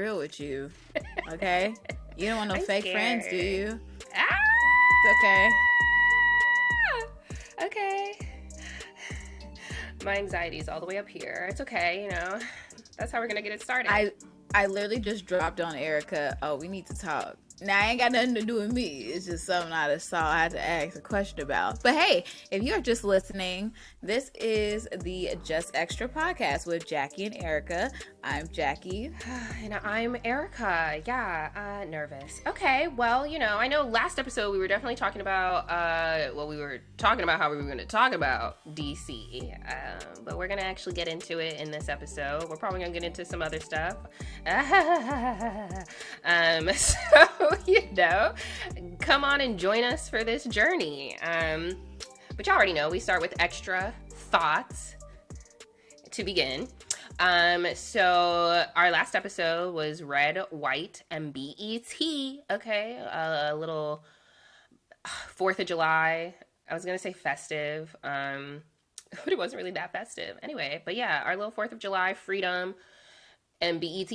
real with you. Okay? You don't want no I'm fake scared. friends, do you? Ah! It's okay. Okay. My anxiety is all the way up here. It's okay, you know. That's how we're gonna get it started. I literally just dropped on Erica, oh, we need to talk. Now, I ain't got nothing to do with me. It's just something I just saw I had to ask a question about. But hey, if you're just listening, this is the Just Extra podcast with Jackie and Erica. I'm Jackie. And I'm Erica. Yeah, nervous. Okay, well, you know, I know last episode we were definitely talking about, we were talking about how we were going to talk about DC. But we're going to actually get into it in this episode. We're probably going to get into some other stuff. So, you know, come on and join us for this journey. But you already know, we start with extra thoughts to begin. So our last episode was Red, White, and BET. Okay, a little 4th of July. I was gonna say festive, but it wasn't really that festive. Anyway, but yeah, our little 4th of July freedom and BET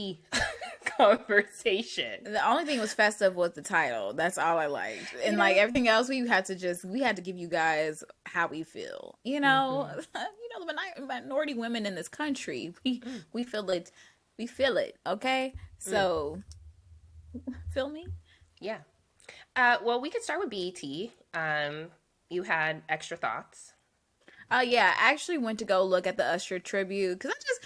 conversation. The only thing was festive was the title. That's all I liked. And like everything else, we had to give you guys how we feel. You know, the minority women in this country, we feel it. We feel it. Okay, so feel me? Yeah. Well, we could start with BET. You had extra thoughts. Yeah, I actually went to go look at the Usher tribute because I just,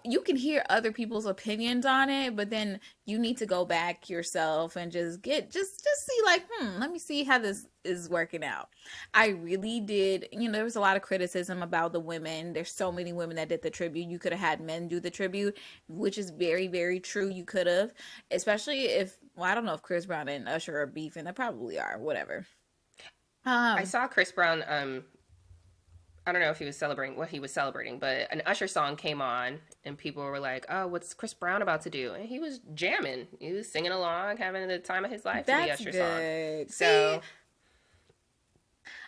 you can hear other people's opinions on it, but then you need to go back yourself and just see like, let me see how this is working out. I really did, there was a lot of criticism about the women. There's so many women that did the tribute. You could have had men do the tribute, which is very, very true. You could have, especially if, I don't know if Chris Brown and Usher are beefing. They probably are, whatever. I saw Chris Brown, I don't know if he was celebrating what he was celebrating, but an Usher song came on and people were like, oh, what's Chris Brown about to do? And he was jamming. He was singing along, having the time of his life to the Usher good. song. So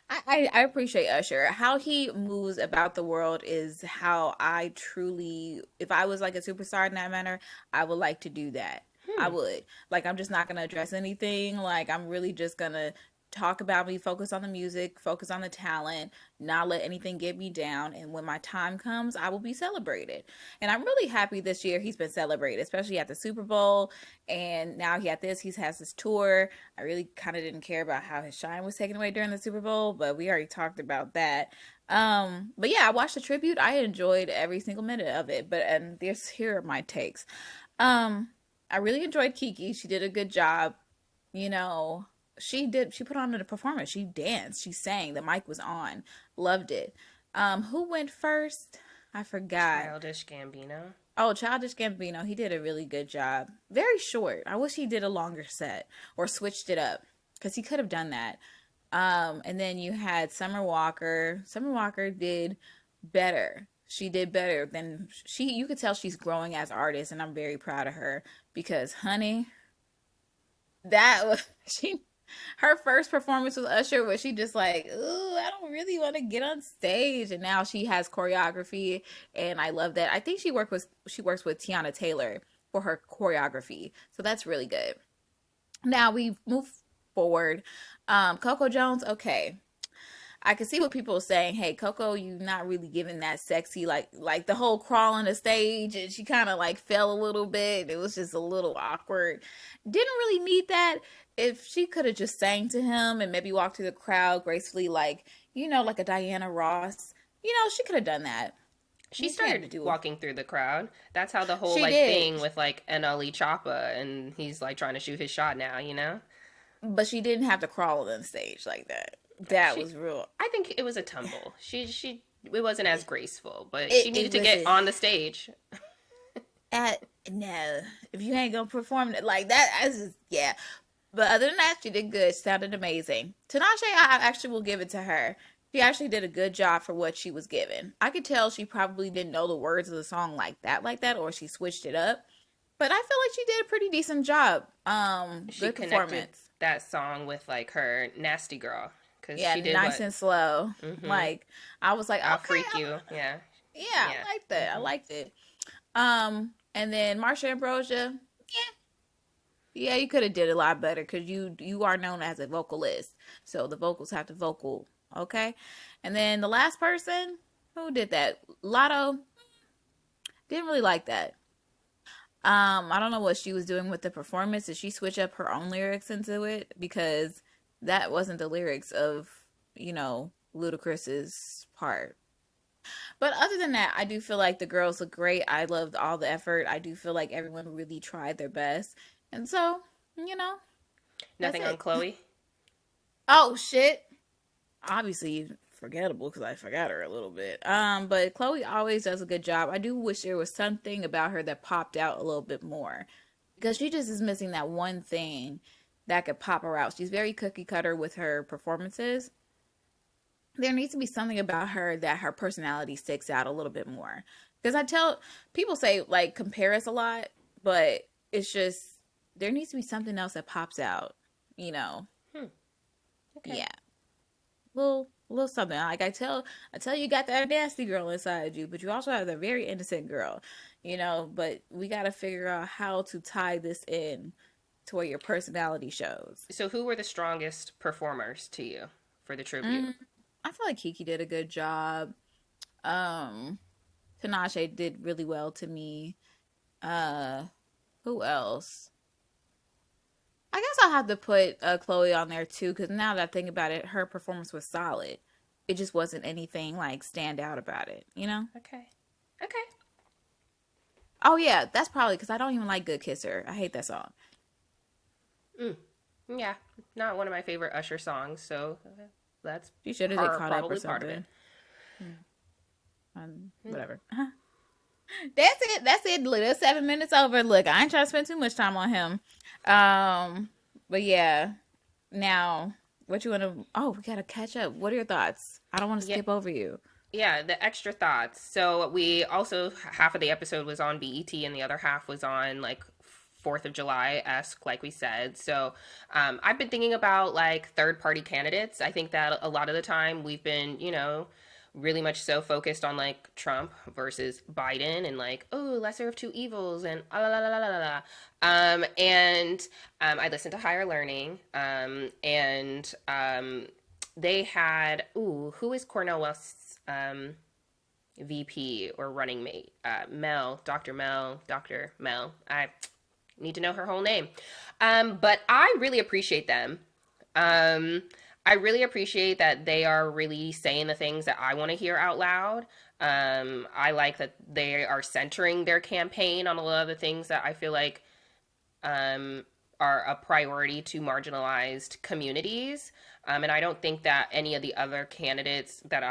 I appreciate Usher. How he moves about the world is how I truly, if I was like a superstar in that manner, I would like to do that. I would. Like, I'm just not going to address anything. Like, I'm really just going to talk about me, focus on the music, focus on the talent, not let anything get me down. And when my time comes, I will be celebrated. And I'm really happy this year he's been celebrated, especially at the Super Bowl. And now he has this tour. I really kind of didn't care about how his shine was taken away during the Super Bowl, but we already talked about that. But yeah, I watched the tribute. I enjoyed every single minute of it. And here are my takes. I really enjoyed Kiki. She did a good job. She put on a performance. She danced, she sang, the mic was on. Loved it. Who went first? I forgot. Childish Gambino. Oh, Childish Gambino. He did a really good job. Very short. I wish he did a longer set or switched it up because he could have done that. And then you had Summer Walker. Summer Walker did better. She did better than you could tell she's growing as an artist, and I'm very proud of her because, honey, her first performance with Usher was she just like, ooh, I don't really want to get on stage. And now she has choreography, and I love that. I think she works with Tiana Taylor for her choreography. So that's really good. Now we move forward. Coco Jones, okay. I can see what people are saying. Hey, Coco, you not really giving that sexy, like the whole crawl on the stage, and she kind of like fell a little bit. It was just a little awkward. Didn't really need that. If she could have just sang to him and maybe walked through the crowd gracefully, like a Diana Ross, she could have done that. She started walking through the crowd. That's how the whole thing with like NLE Choppa, and he's like trying to shoot his shot now, But she didn't have to crawl on the stage like that. That was real. I think it was a tumble. It wasn't as graceful, but she needed to get on the stage. No, if you ain't gonna perform it like that, yeah. But other than that, she did good. Sounded amazing. Tinashe, I actually will give it to her. She actually did a good job for what she was given. I could tell she probably didn't know the words of the song like that, or she switched it up. But I feel like she did a pretty decent job. Good performance. That song with like her Nasty Girl. Yeah, she did nice and slow. Mm-hmm. Like, I was like, I'll freak you. Yeah. I liked that. I liked it. And then Marsha Ambrosia, Yeah, you could have did a lot better because you are known as a vocalist, so the vocals have to vocal. Okay, and then the last person who did that, Lotto, didn't really like that. I don't know what she was doing with the performance. Did she switch up her own lyrics into it? Because that wasn't the lyrics of, Ludacris's part. But other than that, I do feel like the girls look great. I loved all the effort. I do feel like everyone really tried their best. And so, you know, that's Nothing on it. Chloe. Oh shit. Obviously forgettable because I forgot her a little bit. But Chloe always does a good job. I do wish there was something about her that popped out a little bit more. Because she just is missing that one thing that could pop her out. She's very cookie cutter with her performances. There needs to be something about her that her personality sticks out a little bit more. Because I tell people say like compare us a lot, but it's just there needs to be something else that pops out, you know. Hmm. Okay. Yeah. Little something. Like I tell you got that nasty girl inside you, but you also have that very innocent girl, but we gotta figure out how to tie this in to where your personality shows. So who were the strongest performers to you for the tribute? Mm, I feel like Kiki did a good job. Um Tinashe did really well to me. Uh who else? I guess I'll have to put Chloe on there too, because now that I think about it, her performance was solid. It just wasn't anything like stand out about it, you know? Okay. Okay. Oh yeah, that's probably because I don't even like Good Kisser. I hate that song. Mm. Yeah, not one of my favorite Usher songs, so that's You should have did caught up or probably part of it. something. Whatever. That's it. That's it. Look, that's 7 minutes over. Look, I ain't trying to spend too much time on him. But yeah. Now, what you want to? Oh, we gotta catch up. What are your thoughts? I don't want to Yeah, skip over you. yeah, the extra thoughts. So we also half of the episode was on BET and the other half was on like 4th of July esque, like we said. So I've been thinking about like third party candidates. I think that a lot of the time we've been, really much so focused on like Trump versus Biden and like, oh, lesser of two evils and la la la la la la. I listened to Higher Learning, and they had, who is Cornell West's VP or running mate? Dr. Mel. I need to know her whole name. But I really appreciate them. Um, I really appreciate that they are really saying the things that I want to hear out loud. I like that they are centering their campaign on a lot of the things that I feel like um, are a priority to marginalized communities. And I don't think that any of the other candidates that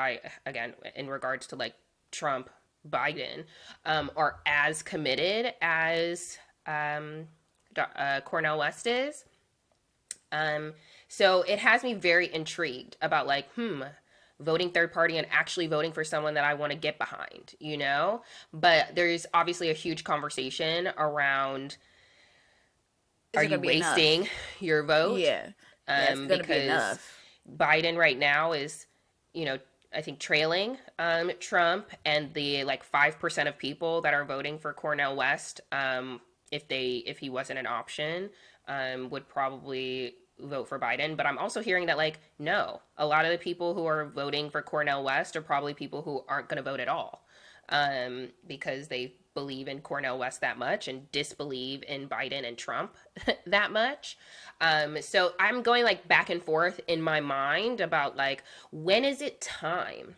again, in regards to like Trump, Biden, are as committed as Cornell West is. Um, so it has me very intrigued about like, voting third party and actually voting for someone that I want to get behind, you know? But there's obviously a huge conversation around, Is are it you gonna be enough? wasting your vote? Yeah. Yeah, it's gonna be Because enough. Biden right now is, you know, I think trailing Trump, and the like 5% of people that are voting for Cornell West, if he wasn't an option, would probably vote for Biden. But I'm also hearing that like no, a lot of the people who are voting for Cornell West are probably people who aren't going to vote at all, because they believe in Cornell West that much and disbelieve in Biden and Trump that much. So I'm going like back and forth in my mind about like, when is it time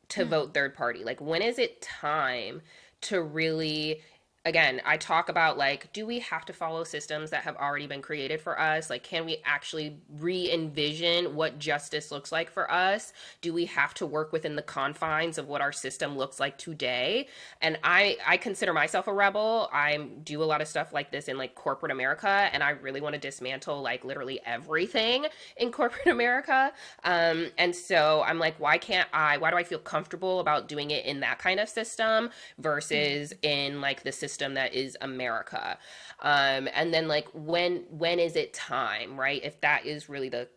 to vote third party? Like, when is it time to really, again, I talk about like, do we have to follow systems that have already been created for us? Like, can we actually re-envision what justice looks like for us? Do we have to work within the confines of what our system looks like today? And I consider myself a rebel. I do a lot of stuff like this in like corporate America, and I really want to dismantle like literally everything in corporate America. And so I'm like, why do I feel comfortable about doing it in that kind of system versus in like the system that is America? And then like, when is it time, right? If that is really the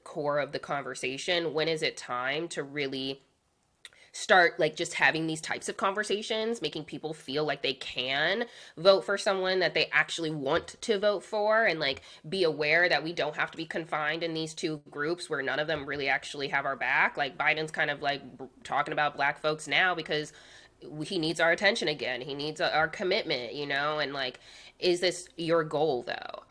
core of the conversation, when is it time to really start like just having these types of conversations, making people feel like they can vote for someone that they actually want to vote for, and like be aware that we don't have to be confined in these two groups where none of them really actually have our back. Like Biden's kind of like talking about black folks now because he needs our attention again. He needs our commitment, you know, and like, is this your goal though?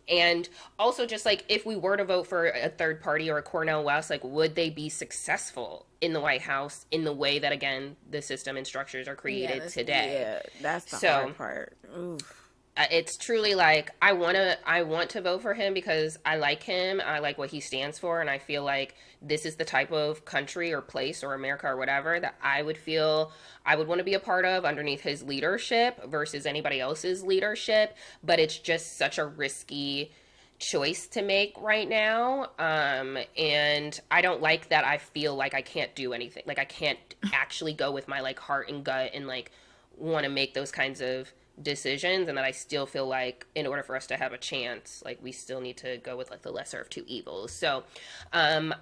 And also just like, if we were to vote for a third party or a Cornel West, like, would they be successful in the White House in the way that, again, the system and structures are created today? Yeah, that's the hard part. Oof. It's truly like I want to vote for him because I like him, I like what he stands for, and I feel like this is the type of country or place or America or whatever that I would feel I would want to be a part of underneath his leadership versus anybody else's leadership. But it's just such a risky choice to make right now, and I don't like that. I feel like I can't do anything, like I can't actually go with my like heart and gut and like want to make those kinds of decisions, and that I still feel like in order for us to have a chance, like we still need to go with like the lesser of two evils. So I'm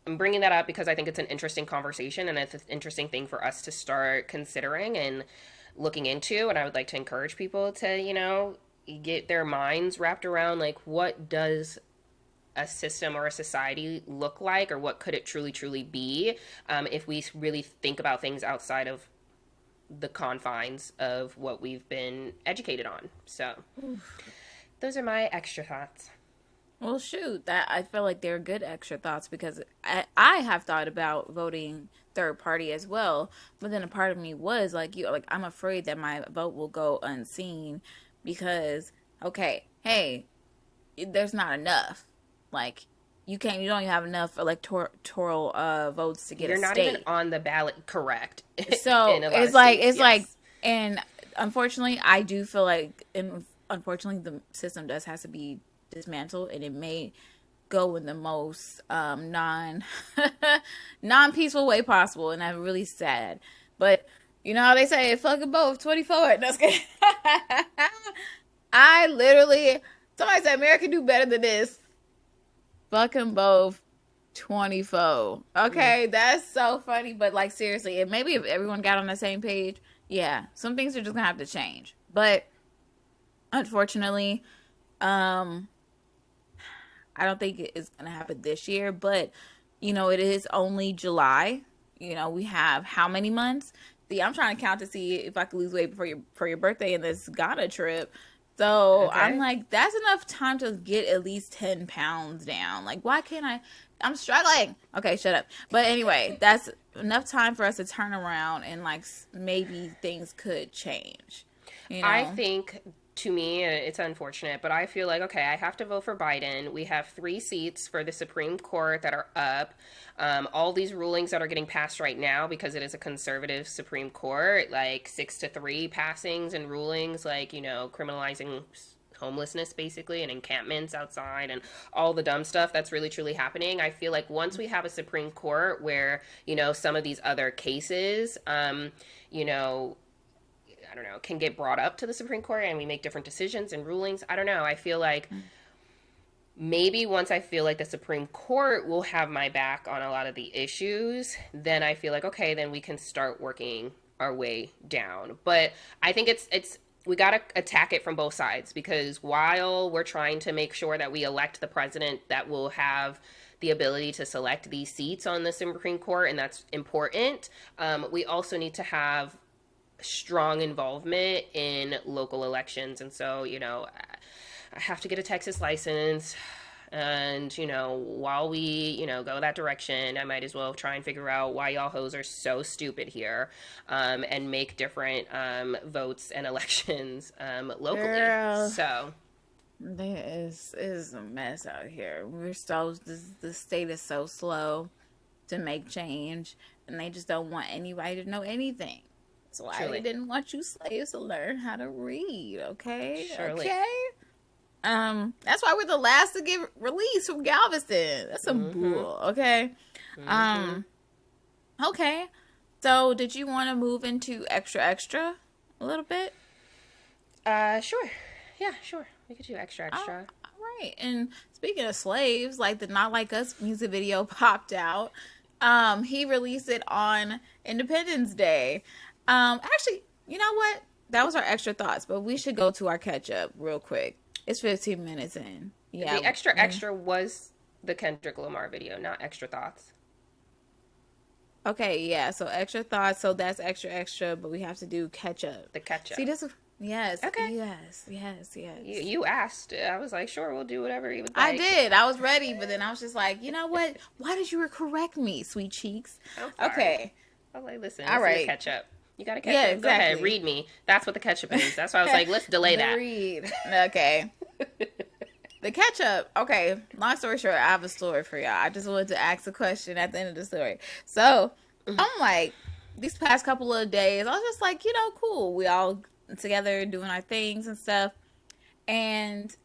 bringing that up because I think it's an interesting conversation and it's an interesting thing for us to start considering and looking into, and I would like to encourage people to, you know, get their minds wrapped around like, what does a system or a society look like, or what could it truly be, if we really think about things outside of the confines of what we've been educated on. So those are my extra thoughts. Well, shoot, that I feel like they're good extra thoughts because I have thought about voting third party as well, but then a part of me was like, you like, I'm afraid that my vote will go unseen because, okay, hey, there's not enough. Like, you don't even have enough electoral votes to get You're a not state. even on the ballot, correct? So it's like, and unfortunately, I do feel like, and unfortunately, the system does have to be dismantled, and it may go in the most non peaceful way possible, and I'm really sad. But you know how they say, "Fuck it both, 24." That's good. I literally, somebody said, "America do better than this." Fuck them both, 24. Okay, that's so funny, but like seriously, maybe if everyone got on the same page, yeah, some things are just gonna have to change. But unfortunately, I don't think it's gonna happen this year. But you know, it is only July. You know, we have how many months? See, I'm trying to count to see if I can lose weight for your birthday in this Ghana trip. So okay. I'm like, that's enough time to get at least 10 pounds down. Like, why can't I'm struggling. Okay, shut up. But anyway, that's enough time for us to turn around and like maybe things could change. You know? I think, to me, it's unfortunate, but I feel like, okay, I have to vote for Biden. We have 3 seats for the Supreme Court that are up. All these rulings that are getting passed right now, because it is a conservative Supreme Court, like 6-3 passings and rulings, like, you know, criminalizing homelessness basically and encampments outside and all the dumb stuff that's really truly happening. I feel like once we have a Supreme Court where, you know, some of these other cases, you know, I don't know, can get brought up to the Supreme Court and we make different decisions and rulings. I don't know. I feel like maybe once I feel like the Supreme Court will have my back on a lot of the issues, then I feel like, okay, then we can start working our way down. But I think we got to attack it from both sides, because while we're trying to make sure that we elect the president that will have the ability to select these seats on the Supreme Court, and that's important, we also need to have strong involvement in local elections. And so, you know, I have to get a Texas license, and, you know, while we, you know, go that direction, I might as well try and figure out why y'all hoes are so stupid here, and make different votes and elections locally. Girl, so this is a mess out here. The state is so slow to make change, and they just don't want anybody to know anything. That's why they didn't want you slaves to learn how to read, okay? Surely. Okay? That's why we're the last to get released from Galveston. That's some bull, okay? Okay. So, did you want to move into extra a little bit? Sure. Yeah, sure. We could do extra. All right. And speaking of slaves, like the Not Like Us music video popped out. He released it on Independence Day. Actually, you know what? That was our extra thoughts, but we should go to our catch up real quick. It's 15 minutes in. The extra was the Kendrick Lamar video, not extra thoughts. Okay, yeah. So extra thoughts. So that's extra, but we have to do catch up. The catch up. See this? Yes. Okay. Yes. You asked. I was like, sure, we'll do whatever you would like. I did. I was ready, but then I was just like, you know what? Why did you correct me, sweet cheeks? Okay. I was like, listen. All right. Catch up. You got to catch up. Exactly. Go ahead, read me. That's what the catch up is. That's why I was like, let's delay that. Read. Okay. The catch up. Okay. Long story short, I have a story for y'all. I just wanted to ask a question at the end of the story. So I'm like, these past couple of days, I was just like, cool. We all together doing our things and stuff. And,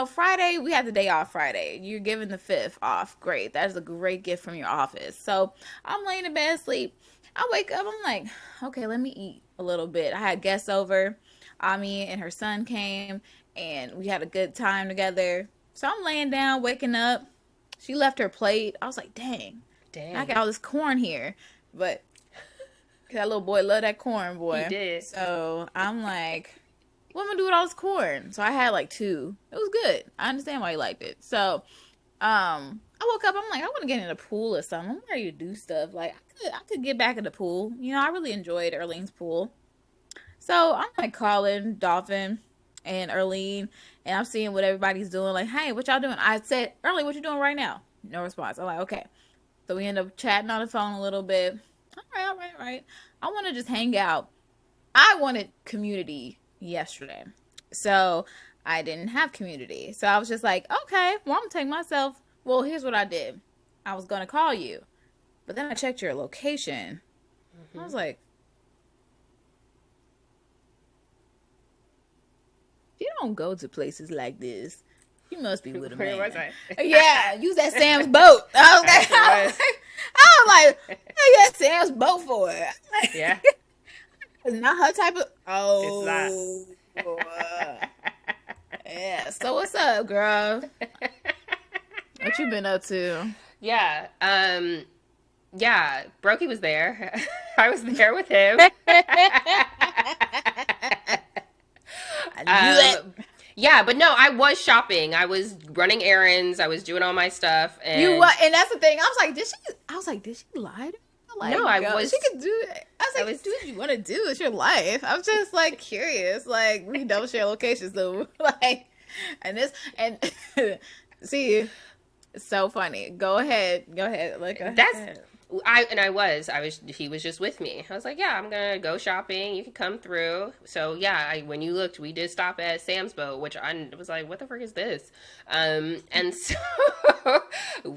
Friday, we had the day off Friday. You're given the 5th off. Great. That is a great gift from your office. So I'm laying in bed asleep. I wake up. I'm like, okay, let me eat a little bit. I had guests over. Ami and her son came, and we had a good time together. So I'm laying down, waking up. She left her plate. I was like, dang. I got all this corn here. But that little boy loved that corn, boy. He did. So I'm like, what am I gonna do with all this corn? So I had like 2. It was good. I understand why he liked it. So I woke up. I'm like, I want to get in a pool or something. I'm ready to do stuff. Like, I could get back in the pool. I really enjoyed Erlene's pool. So I'm like calling Dolphin and Erlene, and I'm seeing what everybody's doing. Like, hey, what y'all doing? I said, Erlene, what you doing right now? No response. I'm like, okay. So we end up chatting on the phone a little bit. All right. I want to just hang out. I wanted community yesterday. So I didn't have community. So I was just like, okay, well, I'm going to take myself. Well, here's what I did. I was going to call you. But then I checked your location. I was like, you don't go to places like this. You must be with a man. Where was I? Yeah, use that Sam's boat. I was like, hey, that's Sam's boat for it. Yeah. It's not her type of. Oh. It's not. Yeah. So what's up, girl? What you been up to? Yeah. Yeah. Brokey was there. I was there with him. I knew it. Yeah, but no, I was shopping. I was running errands. I was doing all my stuff. And you what? And that's the thing. I was like, did she lie to me? Like, no, I was. She could do it. I was like, do what you want to do. It's your life. I'm just like curious. Like, we don't share locations though. Like, see, it's so funny. Go ahead. Like, he was just with me. I was like, yeah, I'm gonna go shopping. You can come through. So yeah, when you looked, we did stop at Sam's Boat, which I was like, what the frick is this? And so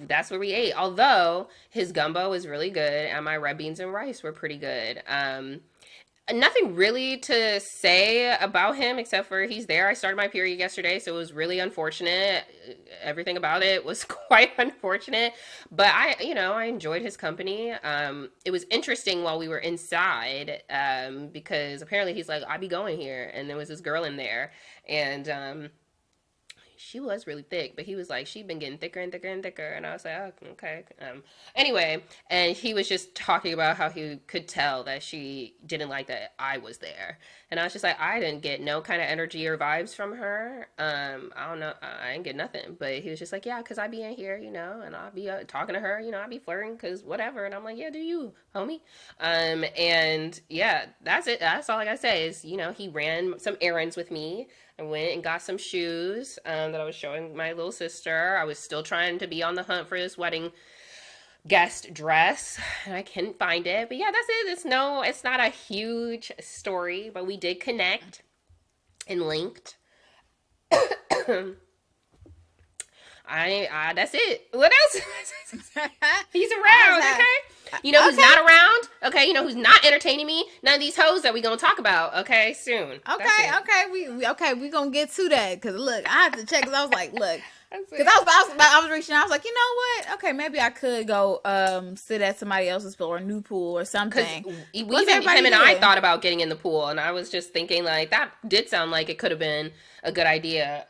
that's where we ate. Although his gumbo was really good and my red beans and rice were pretty good. Nothing really to say about him except for he's there. I started my period yesterday, so it was really unfortunate. Everything about it was quite unfortunate, but I enjoyed his company. It was interesting while we were inside, because apparently he's like, I be going here, and there was this girl in there, and she was really thick, but he was like, she'd been getting thicker and thicker and thicker. And I was like, oh, okay. Anyway, and he was just talking about how he could tell that she didn't like that I was there. And I was just like, I didn't get no kind of energy or vibes from her. I don't know. I didn't get nothing. But he was just like, yeah, because I be in here, and I'll be talking to her, I'll be flirting because whatever. And I'm like, yeah, do you, homie? And yeah, that's it. That's all I got to say is, he ran some errands with me. I went and got some shoes that I was showing my little sister. I was still trying to be on the hunt for this wedding guest dress, and I couldn't find it. But yeah, that's it. It's not a huge story, but we did connect and linked. That's it. What else? He's around, okay? Who's not around? Okay, who's not entertaining me? None of these hoes that we gonna talk about, okay, soon. Okay, we gonna get to that, because look, I had to check, because I was like, look, because I was reaching out, I was like, you know what? Okay, maybe I could go sit at somebody else's pool or a new pool or something. Him and I thought about getting in the pool, and I was just thinking, like, that did sound like it could have been a good idea.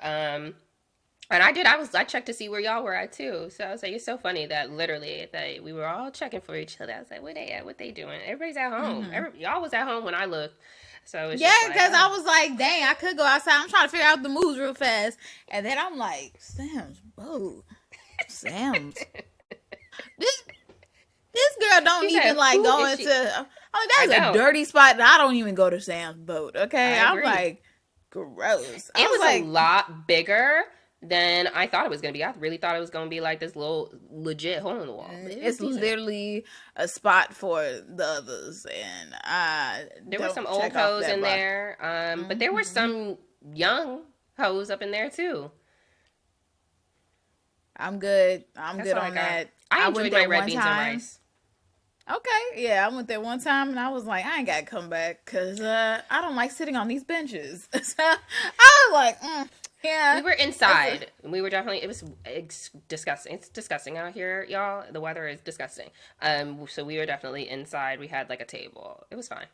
And I checked to see where y'all were at too. So I was like, it's so funny that literally that we were all checking for each other. I was like, where they at? What they doing? Everybody's at home. Mm-hmm. Y'all was at home when I looked. So it's Yeah, just like, because oh. I was like, dang, I could go outside. I'm trying to figure out the moves real fast. And then I'm like, Sam's boat. Sam's. This this girl don't He even said, like who go is into. she? I'm like, I that's a know. dirty spot. And I don't even go to Sam's boat. Okay, I I'm agree. like, gross. I It was was a like, lot bigger than I thought it was going to be. I really thought it was going to be like this little legit hole in the wall. But it was it's decent. literally a spot for the others, and I There were don't some old check off hoes that in box. there, but there were some young hoes up in there too. I'm good. I'm That's good all I on got. that. I I went enjoyed my there red one beans and time. rice. Okay, yeah, I went there one time and I was like, I ain't gotta come back because I don't like sitting on these benches. So I was like, yeah. We were inside. We were definitely. It's disgusting. It's disgusting out here, y'all. The weather is disgusting. So we were definitely inside. We had like a table. It was fine.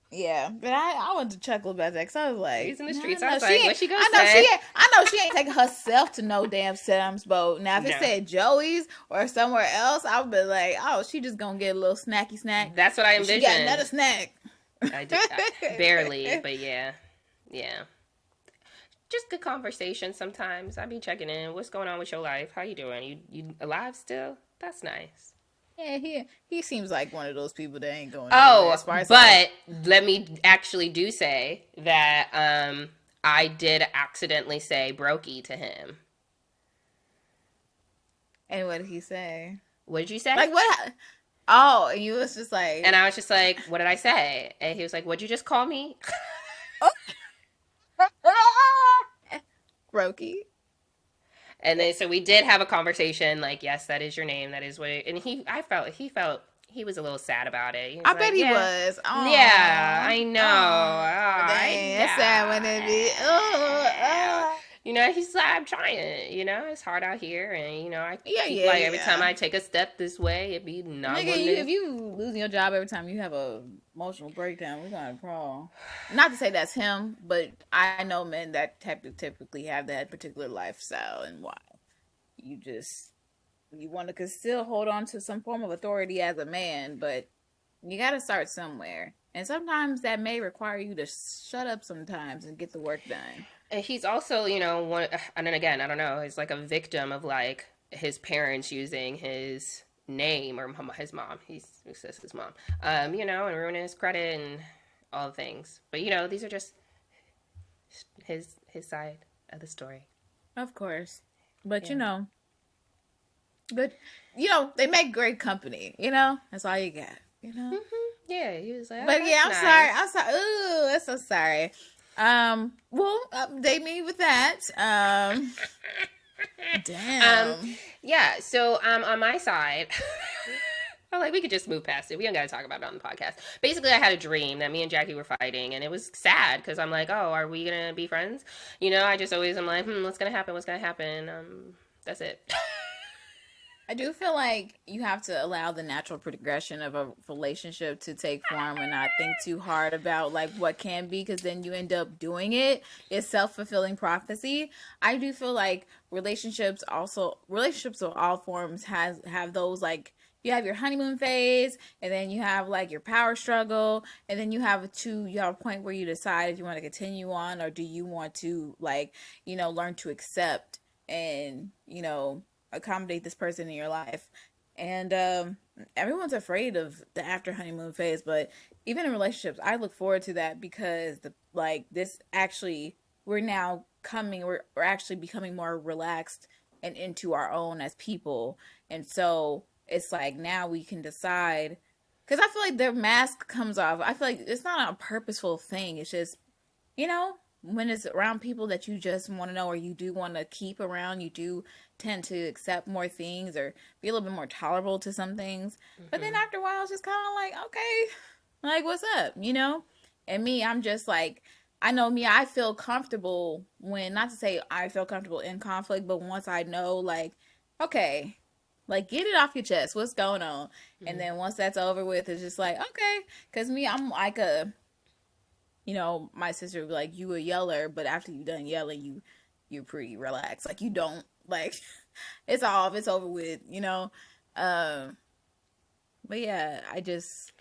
Yeah, but I went to chuckle about that because I was like, He's in the no, streets. no, I was she like, ain't. what she gonna I know say? she ain't. I know she ain't taking herself to no damn Sam's boat. Now, if it No. said Joey's or somewhere else, I would be like, oh, she just gonna get a little snacky snack. That's what I And envisioned. she got another snack. I did barely, but yeah. Just good conversation sometimes. I be checking in. What's going on with your life? How you doing? You alive still? That's nice. Yeah, he seems like one of those people that ain't going anywhere. Oh, As far as but let me actually do say that I did accidentally say brokey to him. and what did he say? What did you say? Like what? Oh, and you was just like, And I was just like, what did I say? And he was like, what'd you just call me? Brokey. And then so we did have a conversation like, yes, that is your name. That is what it, and he felt he was a little sad about it. He was I like, bet he yeah. was. Aww. Yeah, I know. Dang, that's sad when it be. You know, he's like, I'm trying. It's hard out here, and I keep like every time I take a step this way, it be not. Nigga, if you losing your job every time you have a emotional breakdown, we're gonna crawl. Not to say that's him, but I know men that typically have that particular lifestyle, and why you want to still hold on to some form of authority as a man, but you got to start somewhere, and sometimes that may require you to shut up sometimes and get the work done. And he's also, one, and then again, I don't know, he's like a victim of like his parents using his name or his mom. He says his mom, and ruining his credit and all the things. But these are just his side of the story. Of course, but but they make great company. That's all you got. Mm-hmm. Yeah, he was like, but yeah, I'm nice. sorry. I'm sorry. Ooh, that's so sorry. Well, update me with that. Damn. Yeah. So, on my side, I'm like, we could just move past it. We don't got to talk about it on the podcast. Basically, I had a dream that me and Jackie were fighting, and it was sad because I'm like, oh, are we gonna be friends? I just always am like, what's gonna happen? What's gonna happen? That's it. I do feel like you have to allow the natural progression of a relationship to take form and not think too hard about like what can be, because then you end up doing it. It's self-fulfilling prophecy. I do feel like relationships of all forms have those, like, you have your honeymoon phase, and then you have like your power struggle, and then you have a point where you decide if you want to continue on, or do you want to learn to accept and accommodate this person in your life. And everyone's afraid of the after honeymoon phase, but even in relationships, I look forward to that because we're actually becoming more relaxed and into our own as people. And so it's like now we can decide, because I feel like the mask comes off. I feel like it's not a purposeful thing. It's just, when it's around people that you just want to know, or you do want to keep around, you do tend to accept more things or be a little bit more tolerable to some things. Mm-hmm. But then after a while, it's just kind of like, okay, like, what's up, And me, I'm just like, I know me, I feel comfortable not to say I feel comfortable in conflict, but once I know, like, okay, like, get it off your chest, what's going on? Mm-hmm. And then once that's over with, it's just like, okay, because me, I'm like my sister would be like, you a yeller, but after you done yelling, you're pretty relaxed. Like you don't like it's off, it's over with, you know. Um, but yeah, I guess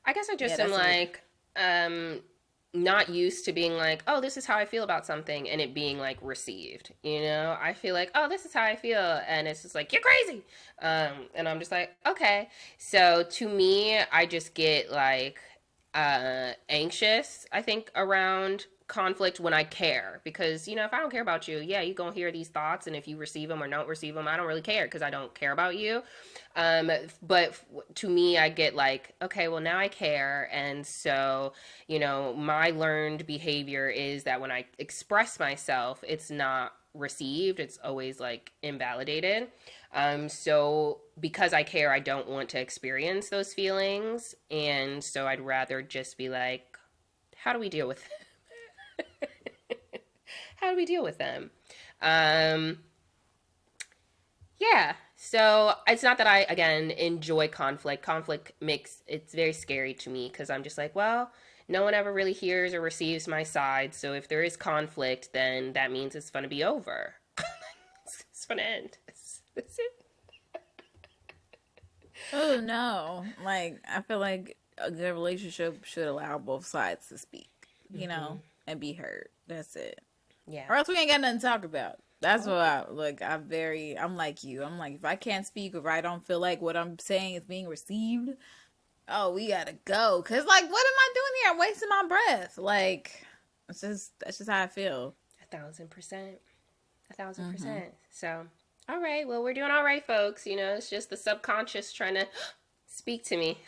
I yeah, just am that's a little. like, um, not used to being like, oh, this is how I feel about something and it being like received. You know, I feel like, oh, this is how I feel. And it's just like, you're crazy. And I'm just like, okay. So to me, I just get like anxious, I think, around conflict when I care. Because, you know, if I don't care about you, yeah, you're going to hear these thoughts. And if you receive them or don't receive them, I don't really care because I don't care about you. But to me, I get like, okay, well, now I care. And so, you know, my learned behavior is that when I express myself, it's not received, it's always like invalidated. So because I care, I don't want to experience those feelings. And so I'd rather just be like, how do we deal with how do we deal with them? Um, Yeah. So it's not that I, again, enjoy conflict. Conflict makes it's very scary to me because I'm just like, well, no one ever really hears or receives my side. So if there is conflict, then that means it's going to be over. It's going to end. That's it. Oh no. Like I feel like a good relationship should allow both sides to speak, you Mm-hmm. know, and be heard. That's it. Yeah. Or else we ain't got nothing to talk about. That's what I look. I'm like you. I'm like if I can't speak, if I don't feel like what I'm saying is being received, oh, we gotta go. Cause like, what am I doing here? I'm wasting my breath. Like, that's just how I feel. 1,000%. A thousand Hmm. percent. So, all right. Well, we're doing all right, folks. You know, it's just the subconscious trying to speak to me.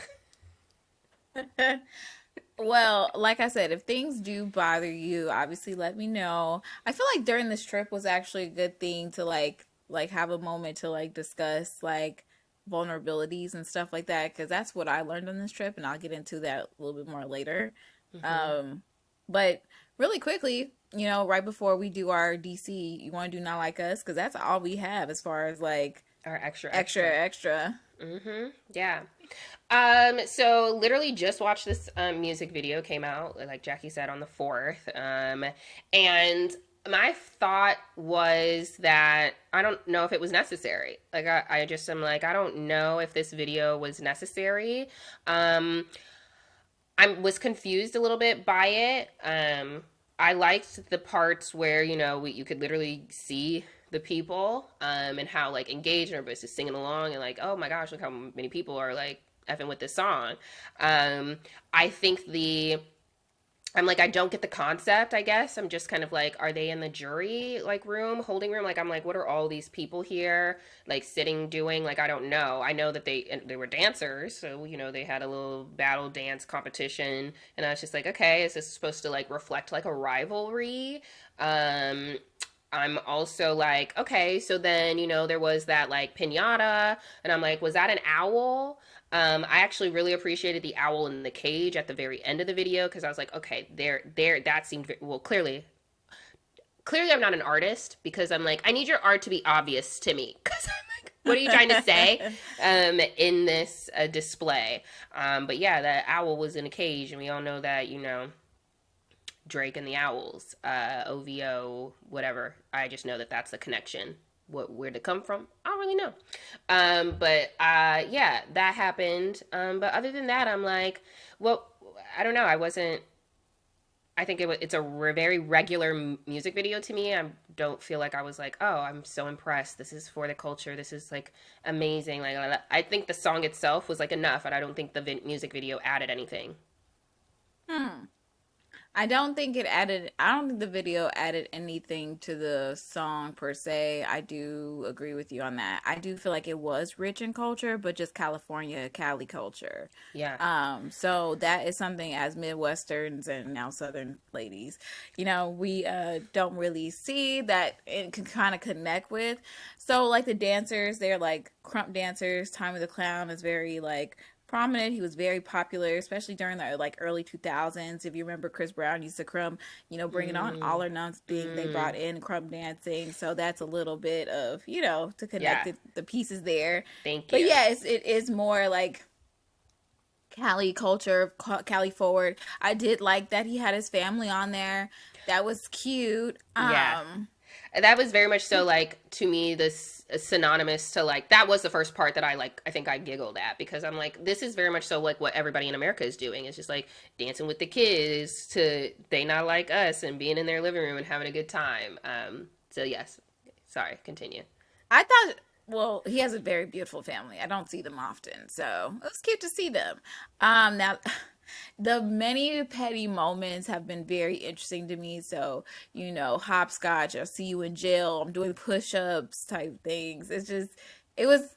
Well, like I said, if things do bother you, obviously let me know. I feel like during this trip was actually a good thing to like have a moment to like discuss like vulnerabilities and stuff like that because that's what I learned on this trip and I'll get into that a little bit more later. Mm-hmm. Um, but really quickly, you know, right before we do our DC, you want to do Not Like Us because that's all we have as far as like Our extra, extra extra. extra. Mm-hmm. Yeah. So literally just watched this music video came out, like Jackie said, on the 4th. And my thought was that I don't know if it was necessary. Like I just am like, I don't know if this video was necessary. Um, I was confused a little bit by it. I liked the parts where you could literally see the people and how like engaged and everybody's just singing along and like, oh my gosh, look how many people are like effing with this song. Um, I think I'm like, I don't get the concept, I guess. I'm just kind of like, are they in the jury like room, holding room? Like, I'm like, what are all these people here like sitting doing? Like, I don't know. I know that they were dancers, so they had a little battle dance competition, and I was just like, okay, is this supposed to like reflect like a rivalry? Um, I'm also like, okay, so then, there was that like pinata, and I'm like, was that an owl? I actually really appreciated the owl in the cage at the very end of the video because I was like, okay, that seemed well. Clearly, I'm not an artist because I'm like, I need your art to be obvious to me because I'm like, what are you trying to say in this display? But yeah, the owl was in a cage, and we all know that Drake and the Owls, OVO, whatever. I just know that that's the connection. Where'd it come from? I don't really know. But yeah, that happened. But other than that, I'm like, well, I don't know. I wasn't. I think it's a very regular music video to me. I don't feel like I was like, oh, I'm so impressed. This is for the culture. This is like amazing. Like I think the song itself was like enough, and I don't think the music video added anything. Hmm. I don't think the video added anything to the song per se. I do agree with you on that. I do feel like it was rich in culture, but just California, Cali culture. Yeah, So that is something as Midwesterns and now Southern ladies, we don't really see that it can kind of connect with. So like the dancers, they're like crump dancers. Time of the Clown is very like prominent. He was very popular, especially during the like early 2000s. If you remember, Chris Brown used to crumb, bring it on mm, all or nothing. They mm, brought in crump dancing, so that's a little bit of to connect yeah. the pieces there. Thank But you. yes, it is more like Cali culture, Cali forward. I did like that he had his family on there. That was cute. Yeah. That was very much so, like, to me, this synonymous to, like, that was the first part that I think I giggled at, because I'm like, this is very much so like what everybody in America is doing. It's just like dancing with the kids to They Not Like Us and being in their living room and having a good time. So yes, sorry, continue. I thought, well, he has a very beautiful family. I don't see them often, so it was cute to see them. Now, the many petty moments have been very interesting to me. So, hopscotch, I'll see you in jail, I'm doing push-ups type things. It's just, it was,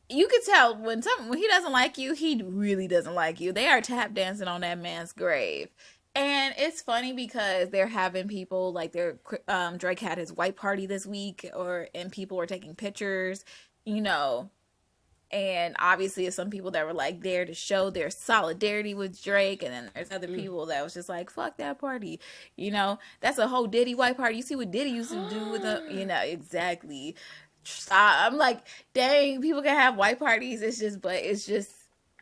you could tell when he doesn't like you, he really doesn't like you. They are tap dancing on that man's grave. And it's funny because they're having people like Drake had his white party this week, and people were taking pictures, you know, and obviously there's some people that were like there to show their solidarity with Drake, and then there's other people that was just like, fuck that party. That's a whole Diddy white party. You see what Diddy used to do with exactly. I'm like, dang, people can have white parties. It's just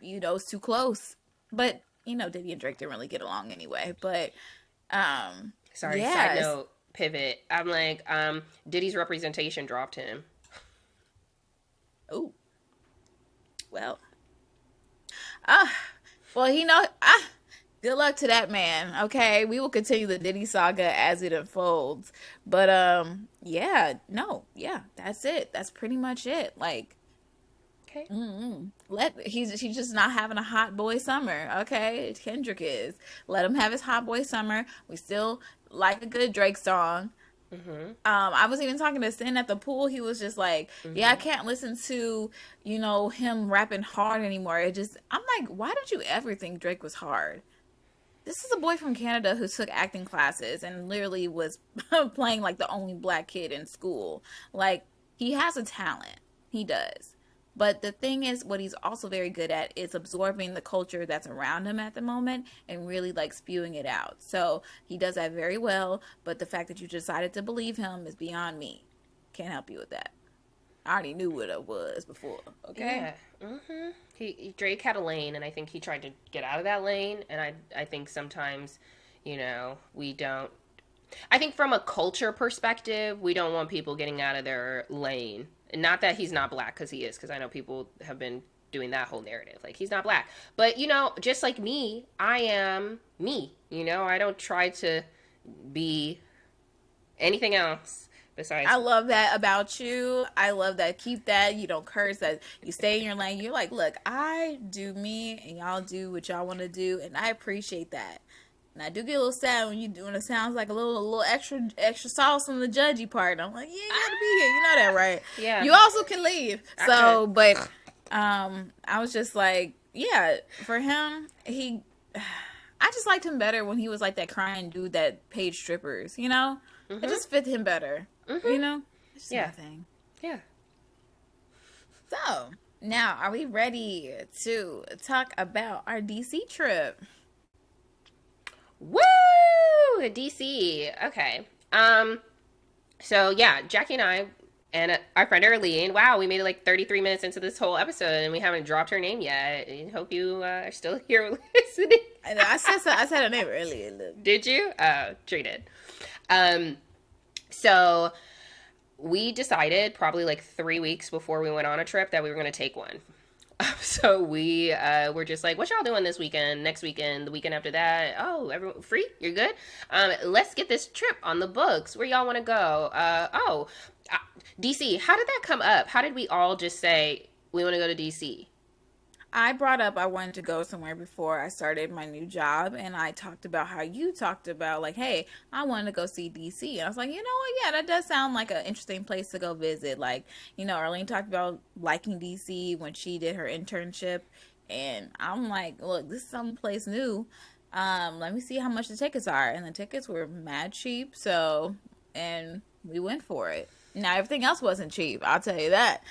it's too close. But Diddy and Drake didn't really get along anyway. But Sorry, yeah. side note, pivot. I'm like, Diddy's representation dropped him. Oh, well. Well, good luck to that man. Okay, we will continue the Diddy saga as it unfolds. But that's it. That's pretty much it. Like, Okay. he's just not having a hot boy summer. Okay, Kendrick is. Let him have his hot boy summer. We still like a good Drake song. I was even talking to Sin at the pool. He was just like, yeah, I can't listen to, him rapping hard anymore. I'm like, why did you ever think Drake was hard? This is a boy from Canada who took acting classes and literally was playing like the only black kid in school. Like, he has a talent. He does. But the thing is, what he's also very good at is absorbing the culture that's around him at the moment and really like spewing it out. So he does that very well. But the fact that you decided to believe him is beyond me. Can't help you with that. I already knew what it was before. Okay. Yeah. Drake had a lane, and I think he tried to get out of that lane. And I think sometimes, we don't. I think from a culture perspective, we don't want people getting out of their lane. Not that he's not black, because he is, because I know people have been doing that whole narrative. Like, he's not black. But, just like me, I am me. I don't try to be anything else besides. I love that about you. I love that. Keep that. You don't curse. That you stay in your lane. You're like, look, I do me, and y'all do what y'all want to do, and I appreciate that. And I do get a little sad when it sounds like a little extra sauce on the judgy part. I'm like, yeah, you gotta be here. You know that, right? Yeah. You also can leave. So, but I was just like, yeah, for him, I just liked him better when he was like that crying dude that paid strippers. It just fit him better. It's just my thing. Yeah. So now, are we ready to talk about our DC trip? Woo! DC. Okay. So yeah, Jackie and I and our friend Arlene. Wow, we made it like 33 minutes into this whole episode, and we haven't dropped her name yet. I hope you are still here listening. I said her name earlier. Did you? Trey did. So we decided probably like 3 weeks before we went on a trip that we were going to take one. So we were just like, what y'all doing this weekend, next weekend, the weekend after that? Oh, everyone free? You're good? Let's get this trip on the books. Where y'all want to go? DC. How did that come up? How did we all just say we want to go to DC? I brought up I wanted to go somewhere before I started my new job, and I talked about how you talked about, like, hey, I wanted to go see DC. And I was like, you know what? Yeah, that does sound like an interesting place to go visit. Like, Arlene talked about liking DC when she did her internship, and I'm like, look, this is someplace new. Let me see how much the tickets are. And the tickets were mad cheap, and we went for it. Now, everything else wasn't cheap, I'll tell you that.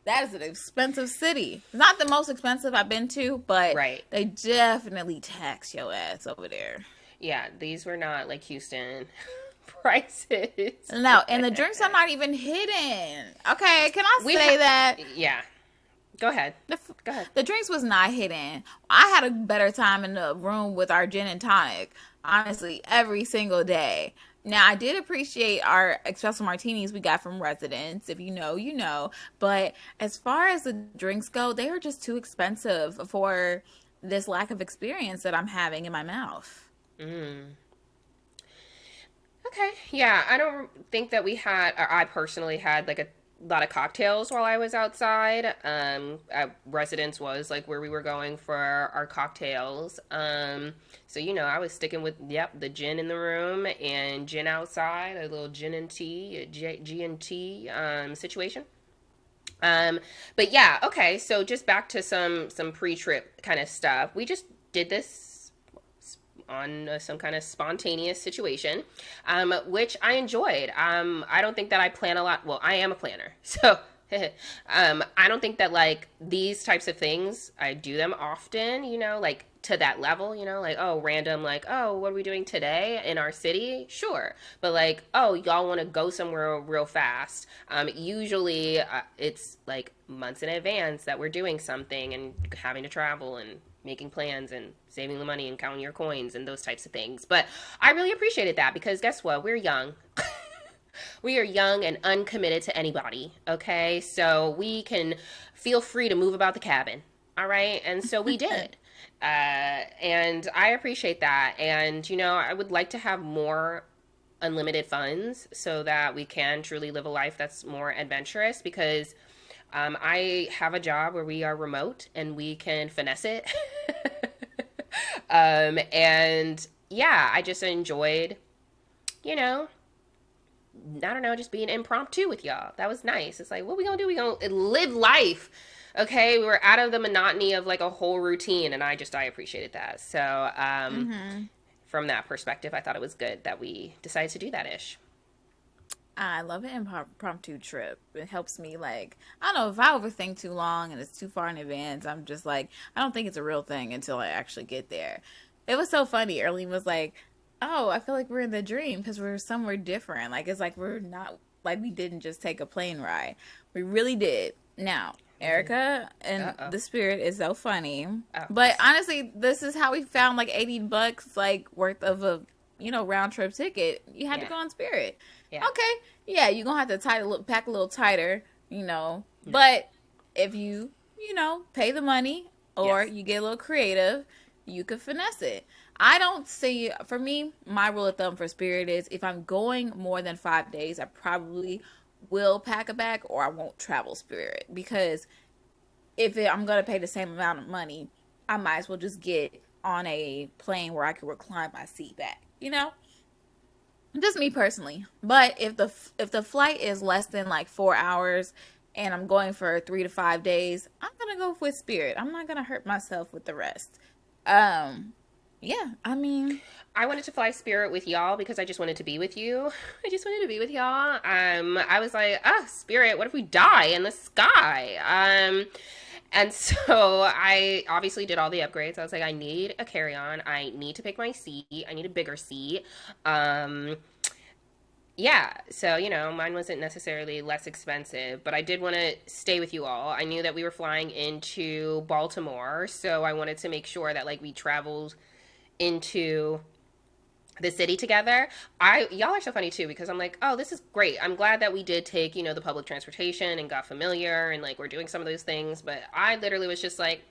That is an expensive city. Not the most expensive I've been to, but they definitely tax your ass over there. Yeah, these were not like Houston prices. No, and the drinks are not even hidden. Okay, can I say that? Yeah. Go ahead. Go ahead. The drinks was not hidden. I had a better time in the room with our gin and tonic, honestly, every single day. Now, I did appreciate our espresso martinis we got from residents. If you know, you know. But as far as the drinks go, they are just too expensive for this lack of experience that I'm having in my mouth. Mm. Okay. Yeah, I don't think that we had, or I personally had like a lot of cocktails while I was outside. Residence was like where we were going for our cocktails. So I was sticking with the gin in the room and gin outside, a little gin and tea, G and T situation. Um, but yeah, okay. So just back to some pre-trip kind of stuff. We just did this on some kind of spontaneous situation, which I enjoyed. I don't think that I plan a lot. Well, I am a planner, so I don't think that like these types of things I do them often. Like to that level. Like oh, random, like oh, what are we doing today in our city? Sure, but like oh, y'all want to go somewhere real fast. Usually it's like months in advance that we're doing something and having to travel and making plans and saving the money and counting your coins and those types of things. But I really appreciated that because guess what? We're young. We are young and uncommitted to anybody, okay? So we can feel free to move about the cabin, all right? And so we did. And I appreciate that. And, I would like to have more unlimited funds so that we can truly live a life that's more adventurous because I have a job where we are remote and we can finesse it. And yeah, I just enjoyed, I don't know, just being impromptu with y'all. That was nice. It's like, what we gonna do? We gonna live life. Okay, we were out of the monotony of like a whole routine, and I appreciated that. So, Mm-hmm. from that perspective, I thought it was good that we decided to do that ish. I love an impromptu trip. It helps me, like, I don't know, if I overthink too long and it's too far in advance, I'm just like, I don't think it's a real thing until I actually get there. It was so funny. Erlene was like, oh, I feel like we're in the dream because we're somewhere different. Like, it's like we're not, like, we didn't just take a plane ride. We really did. Now, We did. Erica and Uh the spirit is so funny. oh. But honestly, this is how we found like $80 like worth of a round trip ticket. You had to Yeah. go on Spirit. Yeah. Okay, yeah, you're gonna have to pack a little tighter, No. But if pay the money or Yes. you get a little creative, you could finesse it. I don't see, for me, my rule of thumb for Spirit is if I'm going more than 5 days, I probably will pack a bag or I won't travel Spirit because I'm gonna pay the same amount of money, I might as well just get on a plane where I can recline my seat back. Just me personally. But if the flight is less than like 4 hours and I'm going for 3 to 5 days, I'm gonna go with Spirit. I'm not gonna hurt myself with the rest. Um, yeah, I mean, I wanted to fly Spirit with y'all because I just wanted to be with you. I just wanted to be with y'all. I was like, Spirit, what if we die in the sky? And so I obviously did all the upgrades. I was like, I need a carry-on. I need to pick my seat. I need a bigger seat. Um, yeah, so mine wasn't necessarily less expensive, but I did want to stay with you all. I knew that we were flying into Baltimore, so I wanted to make sure that like we traveled into the city together. Y'all are so funny too because I'm like, oh, this is great. I'm glad that we did take, the public transportation and got familiar and like we're doing some of those things, but I literally was just like,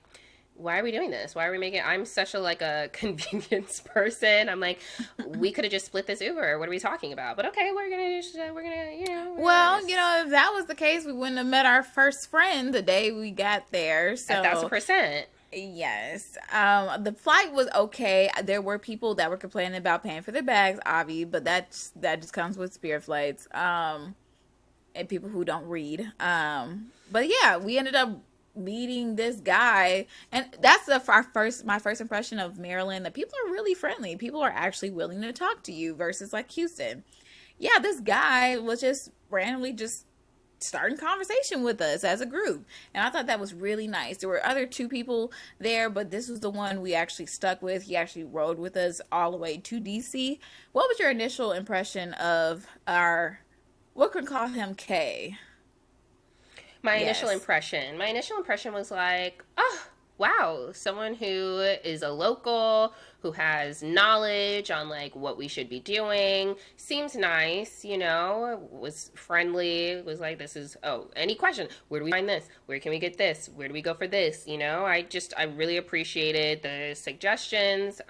why are we doing this? Why are we making I'm such a like a convenience person. I'm like, we could have just split this Uber. What are we talking about? But okay, we're gonna, we're gonna well, just if that was the case, we wouldn't have met our first friend the day we got there. 1,000%. Yes. The flight was okay. There were people that were complaining about paying for their bags, Avi, but that just comes with Spirit flights. And people who don't read. But yeah, we ended up meeting this guy, and that's my first impression of Maryland. That people are really friendly. People are actually willing to talk to you versus like Houston. Yeah, this guy was just randomly just starting conversation with us as a group, and I thought that was really nice. There were other two people there, but this was the one we actually stuck with. He actually rode with us all the way to DC. What was your initial impression of our, what can we call him, K? My initial Yes. impression. My initial impression was like, oh, wow, someone who is a local, who has knowledge on like what we should be doing, seems nice, you know, was friendly, was like, this is, oh, any question, where do we find this, where can we get this, where do we go for this, you know, I really appreciated the suggestions.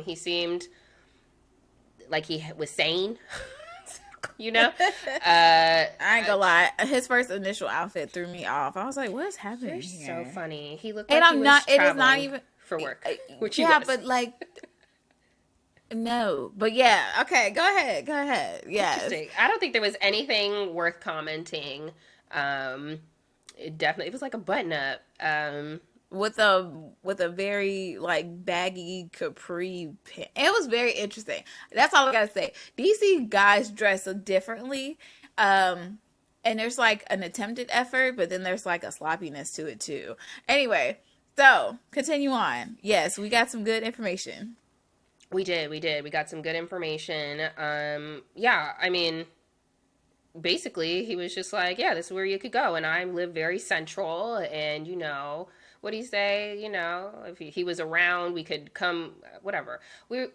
He seemed like he was sane. You know, I ain't gonna lie. His first initial outfit threw me off. I was like, "What's happening you're so here?" funny. He looked And like he I'm was not. It is not traveling even. for work, which he Yeah, was. but like, no. But yeah. Okay. Go ahead. Go ahead. Yes. Interesting. I don't think there was anything worth commenting. It was like a button up. With a very like baggy capri pant. It was very interesting. That's all I gotta say. DC guys dress differently. And there's like an attempted effort, but then there's like a sloppiness to it too. Anyway, so continue on. Yes, we got some good information. We did. We got some good information. Yeah, I mean, basically, he was just like, yeah, this is where you could go. And I live very central. And, you know, what do you say? You know, if he was around, we could come, whatever.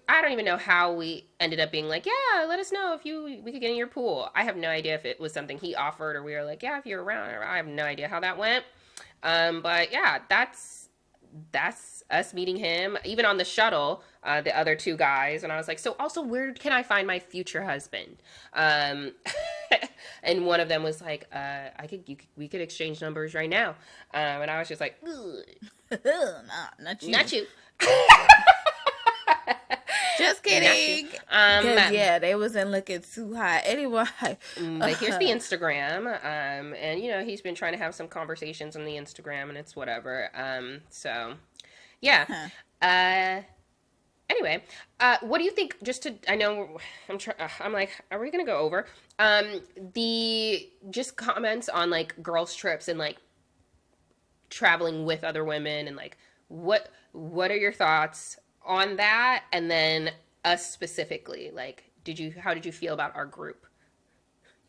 I don't even know how we ended up being like, yeah, let us know if we could get in your pool. I have no idea if it was something he offered or we were like, yeah, if you're around. I have no idea how that went. But yeah, that's us meeting him. Even on the shuttle, the other two guys, and I was like, so also, where can I find my future husband? And one of them was like, we could exchange numbers right now. And I was just like, No, not you. not you. Just kidding. Because yeah, they wasn't looking too hot. Anyway, but here's the Instagram. And you know, he's been trying to have some conversations on the Instagram, and it's whatever. So yeah. Anyway, what do you think? I know I'm like, are we gonna go over the just comments on like girls' trips and like traveling with other women and like what are your thoughts on that? And then us specifically, like, how did you feel about our group?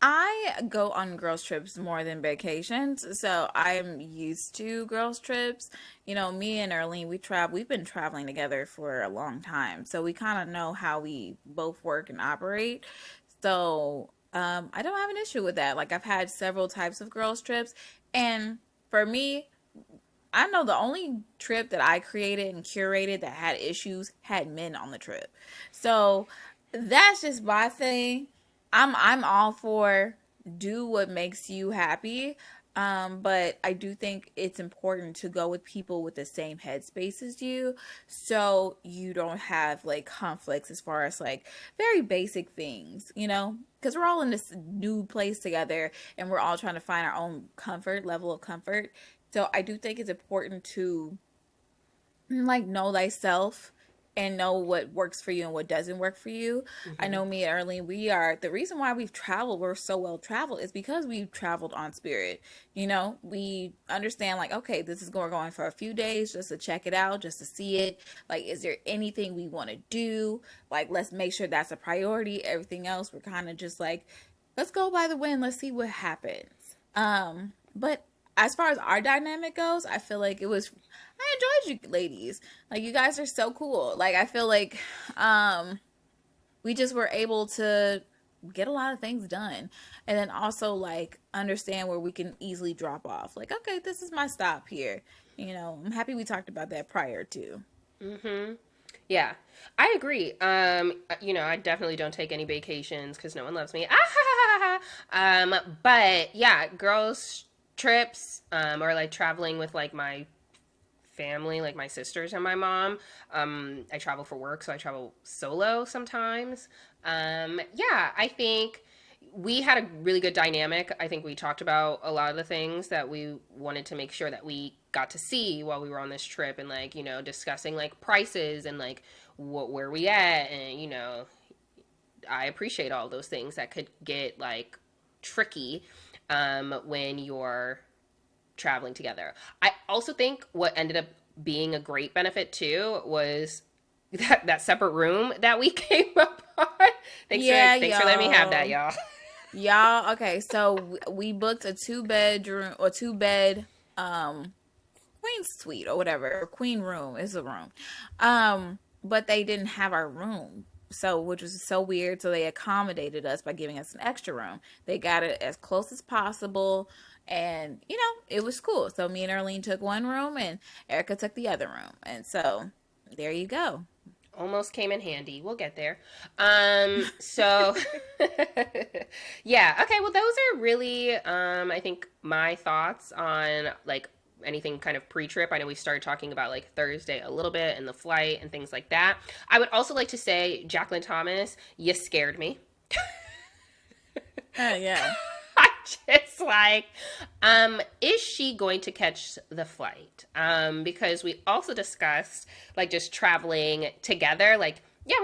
I go on girls' trips more than vacations, so I'm used to girls' trips. You know, me and Erlene, we've been traveling together for a long time, so we kind of know how we both work and operate. So, I don't have an issue with that. Like, I've had several types of girls' trips, and for me, I know the only trip that I created and curated that had issues had men on the trip. So, that's just my thing. I'm all for do what makes you happy. But I do think it's important to go with people with the same headspace as you so you don't have like conflicts as far as like very basic things, you know? Because we're all in this new place together and we're all trying to find our own comfort, level of comfort. So I do think it's important to like know thyself and know what works for you and what doesn't work for you. I Mm-hmm. know me and Arlene, we are the reason why we're so well traveled is because we've traveled on Spirit. You know, we understand like, okay, this is going for a few days just to check it out, just to see it. Like, is there anything we want to do? Like, let's make sure that's a priority. Everything else, we're kind of just like, let's go by the wind. Let's see what happens. But as far as our dynamic goes, I feel like I enjoyed you ladies. Like you guys are so cool. Like I feel like we just were able to get a lot of things done. And then also like understand where we can easily drop off. Like, okay, this is my stop here. You know, I'm happy we talked about that prior to. Mm-hmm. Yeah, I agree. You know, I definitely don't take any vacations because no one loves me. Ah, ha, ha, ha, ha. But yeah, girls trips, or like traveling with like my family, like my sisters and my mom. I travel for work, so I travel solo sometimes. Yeah, I think we had a really good dynamic. I think we talked about a lot of the things that we wanted to make sure that we got to see while we were on this trip and like, you know, discussing like prices and like where we at and, you know, I appreciate all those things that could get like tricky when you're traveling together. I also think what ended up being a great benefit too was that separate room that we came up on. Thanks for letting me have that, y'all. Y'all, okay, so we booked a two bed queen suite or whatever, or queen room is a room. But they didn't have our room. So, which was so weird. So they accommodated us by giving us an extra room. They got it as close as possible. And, it was cool. So me and Erlene took one room and Erica took the other room. And so there you go. Almost came in handy. We'll get there. So yeah, okay, well those are really I think my thoughts on like anything kind of pre-trip. I know we started talking about like Thursday a little bit and the flight and things like that. I would also like to say, Jacqueline Thomas, you scared me. Yeah. I just like, is she going to catch the flight? Because we also discussed like just traveling together. Like, yeah,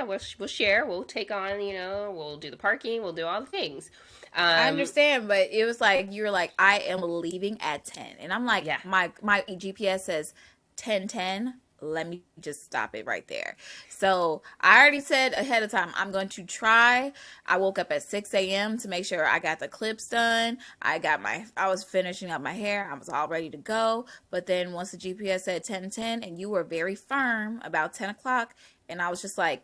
we'll share. We'll take on, we'll do the parking. We'll do all the things. I understand, but it was like you were like, I am leaving at 10, and I'm like, Yeah. my GPS says 10:10. Let me just stop it right there. So I already said ahead of time, I'm going to try. I woke up at 6 a.m. to make sure I got the clips done. I was finishing up my hair. I was all ready to go. But then once the GPS said 10:10, and you were very firm about 10 o'clock, and I was just like,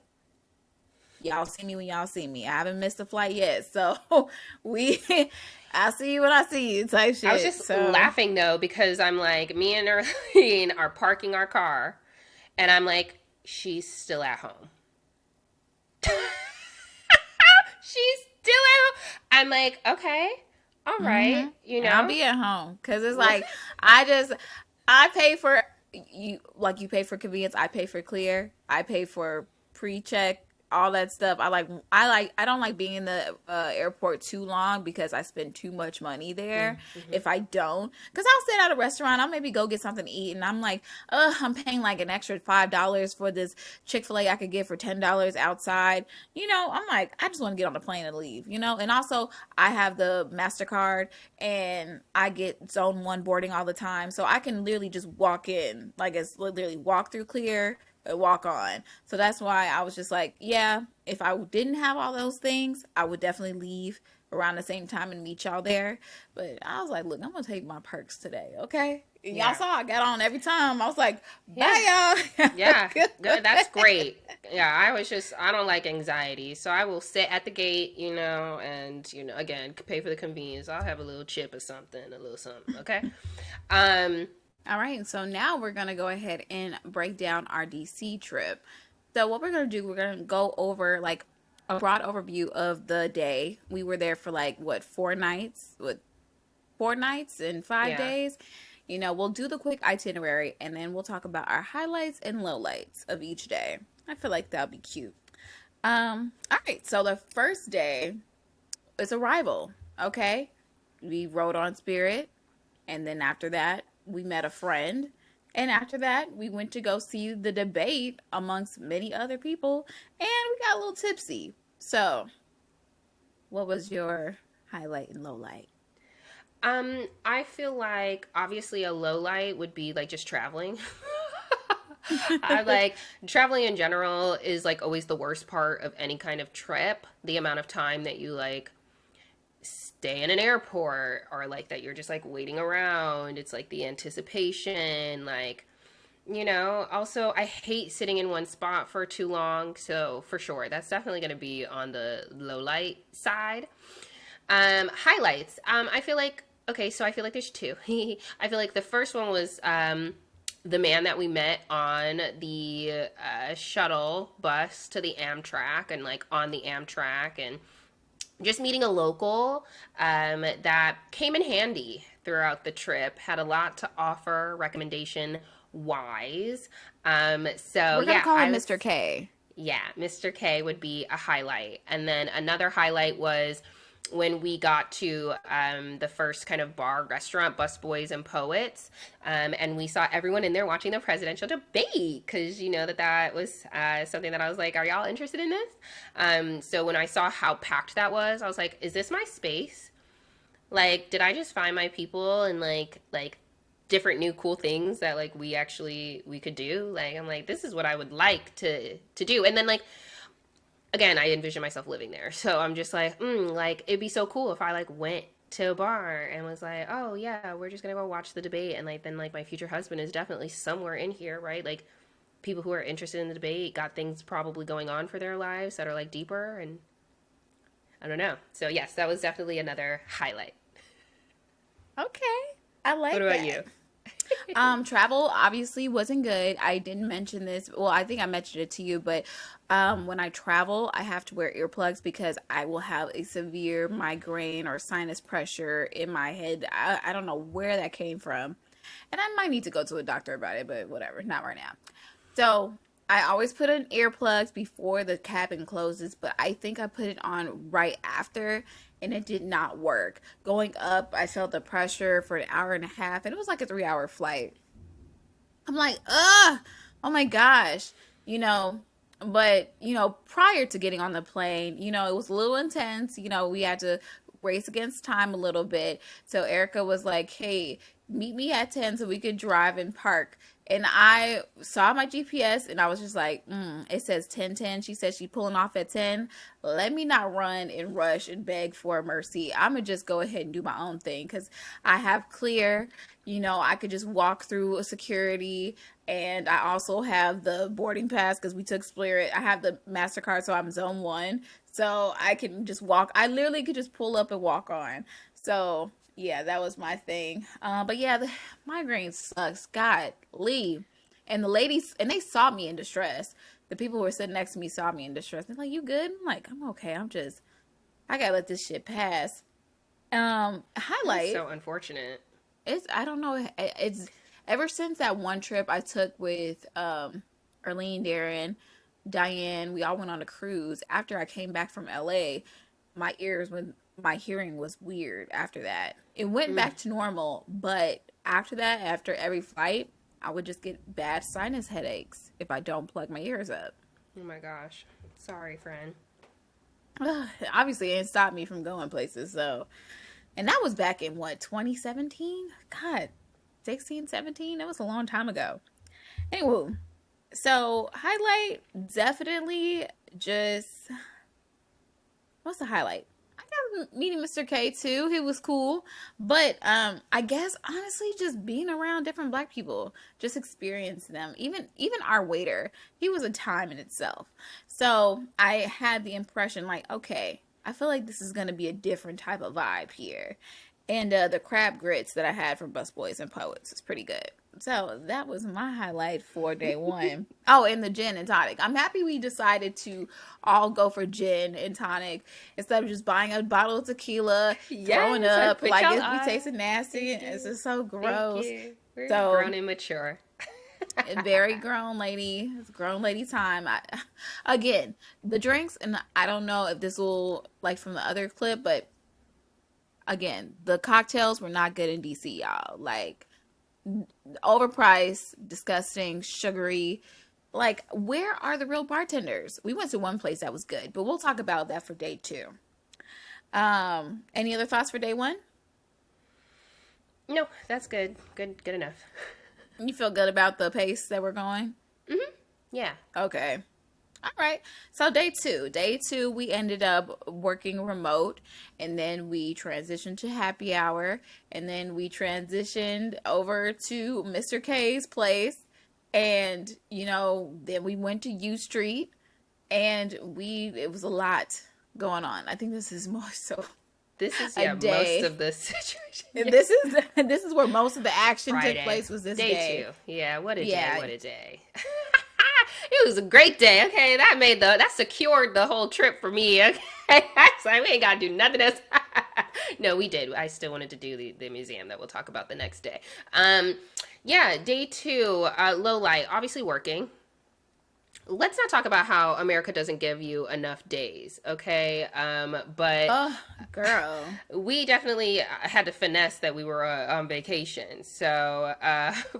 y'all see me when y'all see me. I haven't missed a flight yet. So I'll see you when I see you type shit. I was just laughing though, because I'm like, me and Erlene are parking our car, and I'm like, she's still at home. She's still at home. I'm like, okay, all right, And I'll be at home because it's like I pay for you, like you pay for convenience. I pay for clear. I pay for pre-check, all that stuff. I don't like being in the airport too long because I spend too much money there. If I don't, because I'll sit at a restaurant, I'll maybe go get something to eat, and I'm like, I'm paying like an extra $5 for this Chick-fil-A I could get for $10 outside. I'm like, I just want to get on the plane and leave. And also I have the MasterCard, and I get Zone 1 boarding all the time, so I can literally just walk in, like it's literally walk through clear, walk on. So that's why I was just like, yeah, if I didn't have all those things, I would definitely leave around the same time and meet y'all there. But I was like, look, I'm gonna take my perks today, okay? And y'all saw I got on every time. I was like, bye y'all. Yeah, good. That's great. Yeah, I don't like anxiety, so I will sit at the gate, and again, pay for the convenience. I'll have a little chip or something, a little something, okay? All right, so now we're going to go ahead and break down our DC trip. So what we're going to do, we're going to go over like a broad overview of the day. We were there for like, 4 nights? 4 nights and 5 days? We'll do the quick itinerary, and then we'll talk about our highlights and lowlights of each day. I feel like that'll be cute. All right, so the first day is arrival, okay? We rode on Spirit, and then after that, we met a friend, and after that we went to go see the debate amongst many other people, and we got a little tipsy. So what was your highlight and low light? I feel like obviously a low light would be like just traveling. I like traveling in general is like always the worst part of any kind of trip. The amount of time that you like stay in an airport, or like that you're just like waiting around. It's like the anticipation, like, also I hate sitting in one spot for too long. So for sure, that's definitely going to be on the low light side. Highlights. I feel like, okay, so I feel like there's two. I feel like the first one was, the man that we met on the shuttle bus to the Amtrak, and like on the Amtrak, and just meeting a local that came in handy throughout the trip, had a lot to offer recommendation wise. So we're gonna call him Mr. K. Yeah, Mr. K would be a highlight. And then another highlight was when we got to the first kind of bar restaurant, Busboys and Poets, and we saw everyone in there watching the presidential debate, because that was something that I was like, are y'all interested in this? So when I saw how packed that was, I was like, is this my space? Like, did I just find my people and like different new cool things that like we could do? Like, I'm like, this is what I would like to do. And then like, again, I envision myself living there. So I'm just like, like, it'd be so cool if I like went to a bar and was like, "Oh yeah, we're just gonna go watch the debate," and like then like my future husband is definitely somewhere in here, right? Like people who are interested in the debate got things probably going on for their lives that are like deeper, and I don't know. So yes, that was definitely another highlight. Okay. I What like about that. you? Travel obviously wasn't good. I didn't mention this. Well, I think I mentioned it to you, but when I travel, I have to wear earplugs because I will have a severe migraine or sinus pressure in my head. I don't know where that came from. And I might need to go to a doctor about it, but whatever, not right now. So I always put in earplugs before the cabin closes, but I think I put it on right after and it did not work. Going up, I felt the pressure for an hour and a half, and it was like a 3 hour flight. I'm like, oh my gosh, you know. But, prior to getting on the plane, it was a little intense. We had to race against time a little bit. So Erica was like, hey, meet me at 10 so we could drive and park. And I saw my GPS and I was just like, it says 10:10. She said she's pulling off at 10. Let me not run and rush and beg for mercy. I'm going to just go ahead and do my own thing because I have clear, I could just walk through a security. And I also have the boarding pass because we took Spirit. I have the MasterCard, so I'm zone one. So I can just walk. I literally could just pull up and walk on. So yeah, that was my thing. But yeah, the migraine sucks. God, leave. And the ladies, and they saw me in distress. The people who were sitting next to me saw me in distress. They're like, "You good?" I'm like, "I'm okay. I gotta let this shit pass." That's Highlight. so unfortunate. I don't know. It's ever since that one trip I took with Arlene, Darren, Diane. We all went on a cruise. After I came back from LA, my ears when my hearing was weird. After that, it went Mm. back to normal. But after that, after every flight, I would just get bad sinus headaches if I don't plug my ears up. Oh my gosh. Sorry, friend. Obviously, it didn't stop me from going places. So, and that was back in what, 2017? God, 16, 17? That was a long time ago. Anyway, so highlight definitely just what's the highlight? I got meeting Mr. K too. He was cool, but I guess honestly, just being around different Black people, just experience them. Even our waiter, he was a time in itself. So I had the impression like, okay, I feel like this is gonna be a different type of vibe here. And the crab grits that I had from Busboys and Poets is pretty good. So that was my highlight for day one. Oh, and the gin and tonic. I'm happy we decided to all go for gin and tonic instead of just buying a bottle of tequila, throwing Yes, I up put like y'all it be on. tasting nasty. Thank It's you. just so Thank gross. you. We're So grown and mature. very grown lady. It's grown lady time. Again, the drinks, and I don't know if this will like from the other clip, but again, the cocktails were not good in DC, y'all. Like overpriced, disgusting, sugary. Like, where are the real bartenders? We went to one place that was good, but we'll talk about that for day two. Any other thoughts for day one? No, that's good. Good enough. You feel good about the pace that we're going? Yeah. Okay. All right. So day two. Day two, we ended up working remote, and then we transitioned to happy hour, and then we transitioned over to Mr. K's place, and then we went to U Street, and it was a lot going on. I think this is more so This is a most day. of the situation. And this is where most of the action took Friday. place was this Day day. two. Yeah, what a day, Yeah. what a day. It was a great day. Okay, that secured the whole trip for me. Okay. It's like we ain't gotta do nothing else. No, we did. I still wanted to do the museum that we'll talk about the next day. Yeah, day two, low light, obviously working. Let's not talk about how America doesn't give you enough days, okay? But Oh, girl. we definitely had to finesse that we were on vacation. So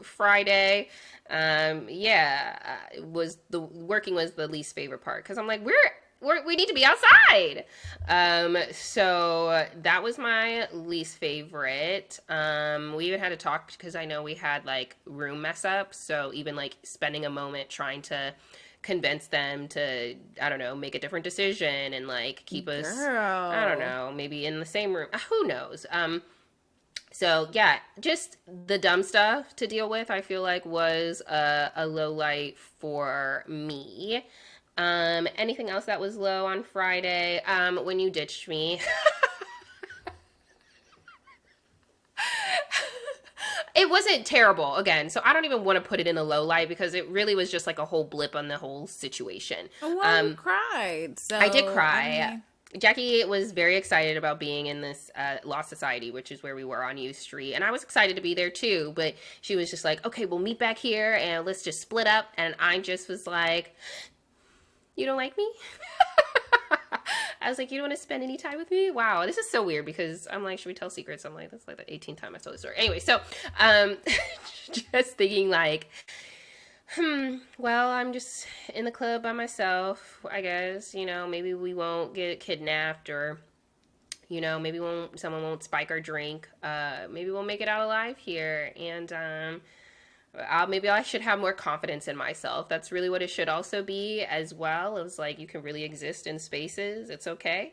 Friday, yeah, was the working was the least favorite part because I'm like we need to be outside. So that was my least favorite. We even had to talk because I know we had like room mess ups. So even like spending a moment trying to convince them to, I don't know, make a different decision and like keep us, I don't Girl. know, maybe in the same room. Who knows? So yeah, just the dumb stuff to deal with. I feel like was a low light for me. Anything else that was low on Friday? When you ditched me. It wasn't terrible again, so I don't even want to put it in a low light because it really was just like a whole blip on the whole situation. Well, you cried. I did So, I cry. mean, Jackie was very excited about being in this Law Society, which is where we were on U Street, and I was excited to be there too. But she was just like, "Okay, we'll meet back here and let's just split up." And I just was like, "You don't like me?" I was like, "You don't want to spend any time with me?" Wow, this is so weird because I'm like, should we tell secrets? I'm like, that's like the 18th time I told the story. Anyway, so just thinking like, well, I'm just in the club by myself, I guess. You know, maybe we won't get kidnapped or, you know, maybe someone won't spike our drink. Maybe we'll make it out alive here. And maybe I should have more confidence in myself. That's really what it should also be as well. It was like you can really exist in spaces. It's okay.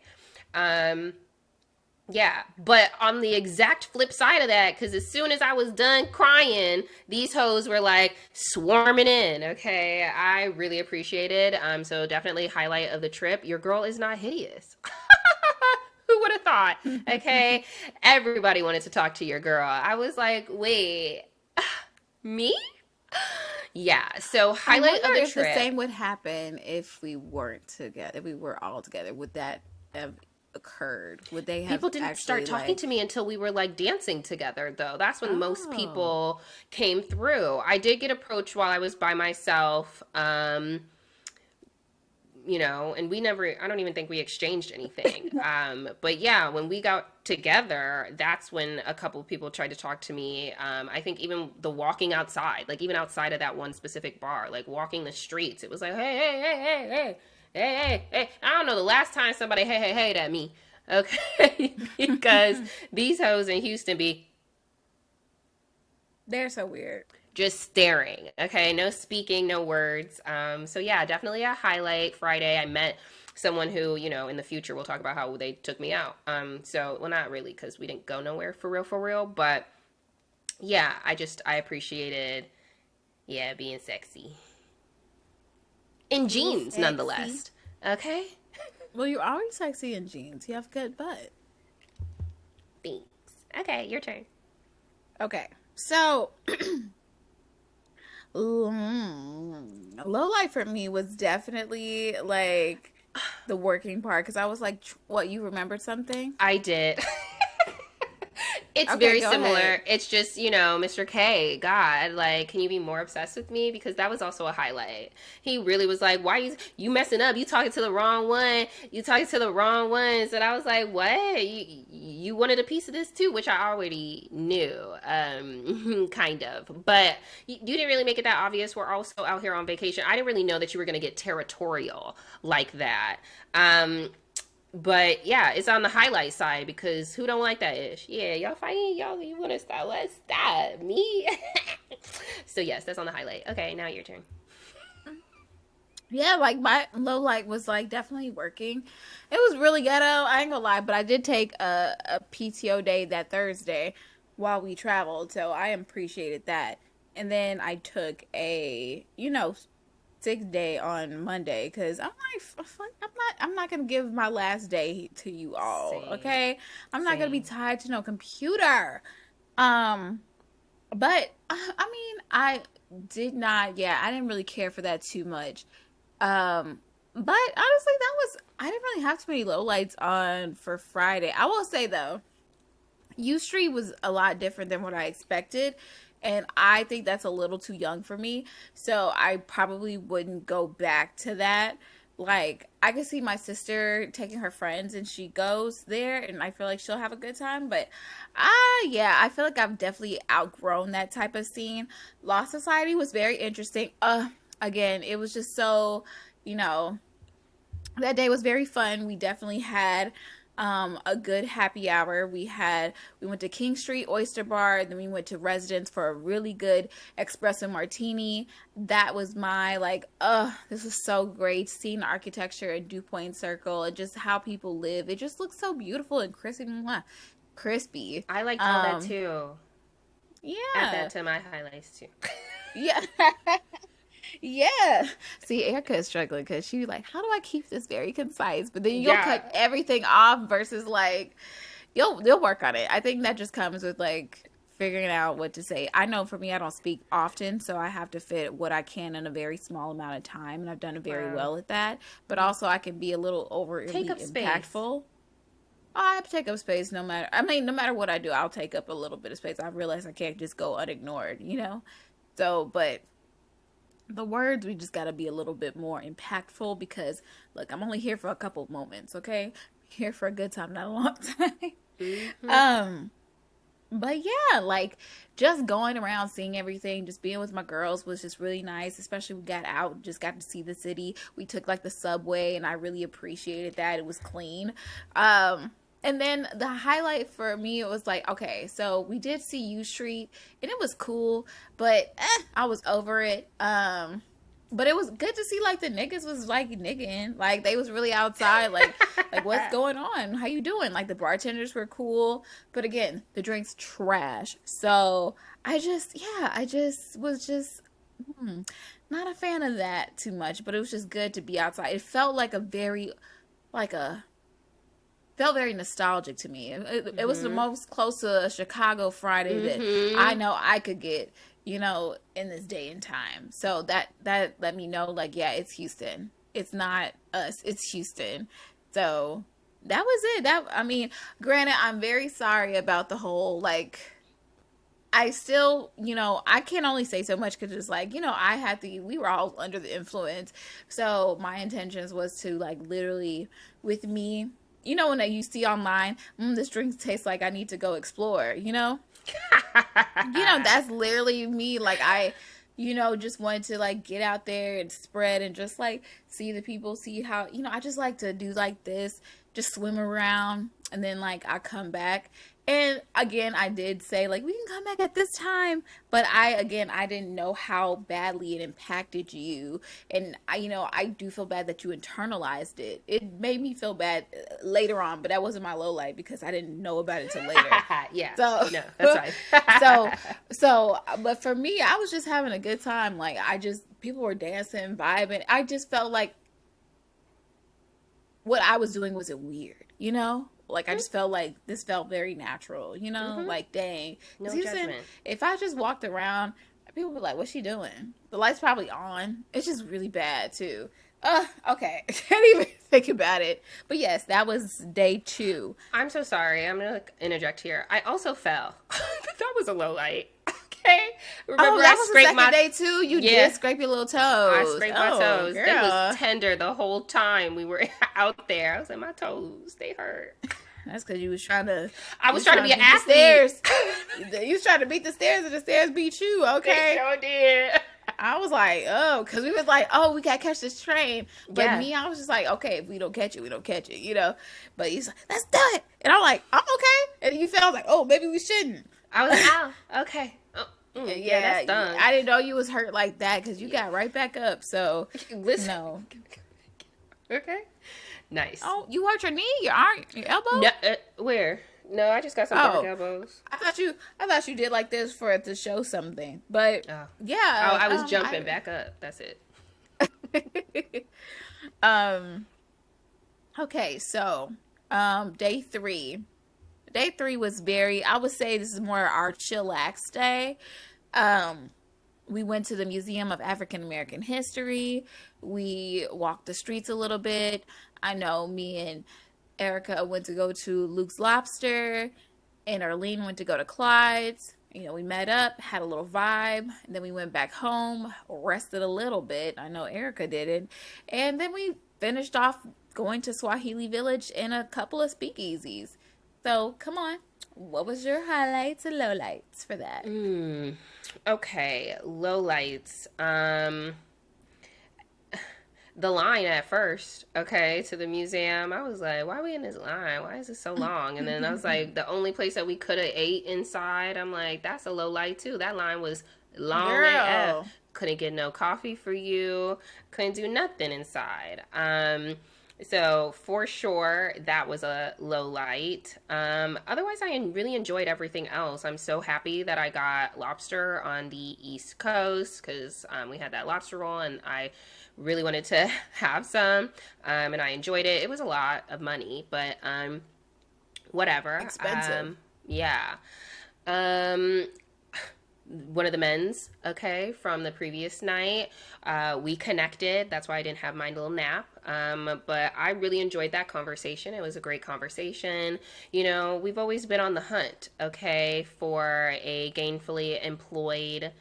Yeah, but on the exact flip side of that, because as soon as I was done crying, these hoes were like swarming in. Okay, I really appreciated. So definitely highlight of the trip. Your girl is not hideous. Who would have thought? Okay, everybody wanted to talk to your girl. I was like, wait, me? Yeah. So I highlight wonder of the if the trip. same would happen if we weren't together, if we were all together. Would that have occurred? Would they have People didn't start actually talking like, to me until we were like dancing together, though. That's when most oh, people came through. I did get approached while I was by myself. You know, and we never, I don't even think we exchanged anything. But yeah, when we got together, that's when a couple of people tried to talk to me. I think even the walking outside, like even outside of that one specific bar, like walking the streets, it was like, hey, hey, hey, hey, hey, hey, hey, hey. I don't know the last time somebody hey, hey, hey at me. Okay. Because these hoes in Houston be they're so weird. just staring. Okay, no speaking, no words. So yeah, definitely a highlight. Friday, I met someone who, you know, in the future we'll talk about how they took me out. So well, not really because we didn't go nowhere for real. But yeah, I appreciated, yeah, being sexy in It was jeans, sexy. nonetheless. Okay, Well, you're always sexy in jeans. You have good butt. thanks. Okay, your turn. Okay, so low light for me was definitely like the working part because I was like, "What? You remembered something?" I did. It's Okay, very go ahead. similar. It's just, you know, Mr. K, God, like, can you be more obsessed with me? Because that was also a highlight. He really was like, why you messing up? You talking to the wrong one. You talking to the wrong ones. And I was like, what? You wanted a piece of this too, which I already knew, kind of. But you didn't really make it that obvious. We're also out here on vacation. I didn't really know that you were going to get territorial like that. But yeah, it's on the highlight side because who don't like that ish? Yeah, y'all fighting, y'all you wanna stop? Let's stop me. So yes, that's on the highlight. Okay, now your turn. Yeah, like my low light was like definitely working. It was really ghetto. I ain't gonna lie, but I did take a PTO day that Thursday while we traveled, so I appreciated that. And then I took a, sick day on Monday because I'm like, I'm not gonna give my last day to you all, Same, okay? I'm not gonna be same. tied to no computer. Um, but I mean, I did not. Yeah, I didn't really care for that too much. But honestly, I didn't really have too many lowlights on for Friday. I will say though, U Street was a lot different than what I expected. And I think that's a little too young for me. So I probably wouldn't go back to that. Like, I could see my sister taking her friends and she goes there and I feel like she'll have a good time. But yeah, I feel like I've definitely outgrown that type of scene. Lost Society was very interesting. Again, it was just so, you know, that day was very fun. We definitely had a good happy hour. We went to King Street Oyster Bar, then we went to Residence for a really good espresso martini. That was my like, this is so great. Seeing the architecture at DuPont Circle and just how people live. It just looks so beautiful and crispy. Mwah, crispy. I liked all that too. Add Yeah. that to my highlights too. Yeah. Yeah. See, Erica is struggling because she like, how do I keep this very concise? But then you'll Yeah. cut everything off versus like you'll work on it. I think that just comes with like figuring out what to say. I know for me, I don't speak often, so I have to fit what I can in a very small amount of time, and I've done it very Wow. well at that. But also, I can be a little overly Take up space. impactful. I have to take up space no matter. I mean, no matter what I do, I'll take up a little bit of space. I realize I can't just go unignored, you know. So, but the words we just got to be a little bit more impactful because look, I'm only here for a couple of moments, okay? I'm here for a good time, not a long time. Mm-hmm. But yeah, like just going around seeing everything, just being with my girls was just really nice. Especially we got out, just got to see the city. We took like the subway, and I really appreciated that. It was clean. And then the highlight for me, it was like, okay, so we did see U Street, and it was cool, but I was over it. But it was good to see like the niggas was like niggas, like they was really outside, like what's going on? How you doing? Like the bartenders were cool, but again, the drinks trash. So I just was just not a fan of that too much. But it was just good to be outside. It felt like like a felt very nostalgic to me. It was the most close to a Chicago Friday that I know I could get, you know, in this day and time. So that let me know, like, yeah, it's Houston. It's not us. It's Houston. So that was it. I mean, granted, I'm very sorry about the whole like. I still, you know, I can only say so much because it's like, you know, we were all under the influence. So my intentions was to like literally with me, you know, when you see online, this drink tastes like I need to go explore, you know? That's literally me. Like you know, just wanted to like get out there and spread and just like see the people, see how, you know, I just like to do like this, just swim around and then like I come back. And again, I did say like we can come back at this time, but I didn't know how badly it impacted you, and I do feel bad that you internalized it. It made me feel bad later on, but that wasn't my low light because I didn't know about it till later. Yeah. So No, that's right. but for me, I was just having a good time. Like people were dancing, vibing. I just felt like what I was doing wasn't weird, you know? Like, I just felt like this felt very natural, you know? Like, dang. No Houston, judgment. if I just walked around, people would be like, what's she doing? The light's probably on. It's just really bad, too. Okay. I can't even think about it. But yes, that was day 2. I'm so sorry. I'm gonna interject here. I also fell. That was a low light. Okay. Remember, that I was the scraped second my day, too? You Yeah. did scrape your little toes. I scraped my toes. They Girl. was tender the whole time we were out there. I was like, my toes, they hurt. That's because you was trying to. I was trying to be an beat the athlete. stairs. You was trying to beat the stairs, and the stairs beat you. They Okay. sure did. I was like, oh, because we was like, oh, we gotta catch this train. But Yeah. me, I was just like, okay, if we don't catch it, we don't catch it, you know. But he's like, let's do it, and I'm like, I'm okay. And you felt like, oh, maybe we shouldn't. I was like, oh, okay. Oh, yeah, that's done. I didn't know you was hurt like that because you got right back up. So Listen. no. Okay. Nice. Oh, you hurt your knee, your arm, your elbow. No, where? No, I just got some dark elbows. I thought you did like this for it to show something, but Oh. yeah, I was jumping back up. That's it. Okay, so day 3. Day 3 was I would say this is more our chillax day. We went to the Museum of African American History. We walked the streets a little bit. I know me and Erica went to go to Luke's Lobster, and Arlene went to go to Clyde's. You know, we met up, had a little vibe, and then we went back home, rested a little bit. I know Erica did it. And then we finished off going to Swahili Village and a couple of speakeasies. So, come on. What was your highlights and lowlights for that? Okay, lowlights. the line at first, okay, to the museum. I was like, why are we in this line? Why is it so long? And then I was like, the only place that we could have ate inside, I'm like, that's a low light too. That line was long AF. Girl, Couldn't get no coffee for you. Couldn't do nothing inside. So for sure, that was a low light. Otherwise, I really enjoyed everything else. I'm so happy that I got lobster on the East Coast because we had that lobster roll, and I really wanted to have some, and I enjoyed it. It was a lot of money, but whatever. expensive. Yeah. Um, one of the men's, okay, from the previous night. We connected. That's why I didn't have my little nap. But I really enjoyed that conversation. It was a great conversation. You know, we've always been on the hunt, okay, for a gainfully employed,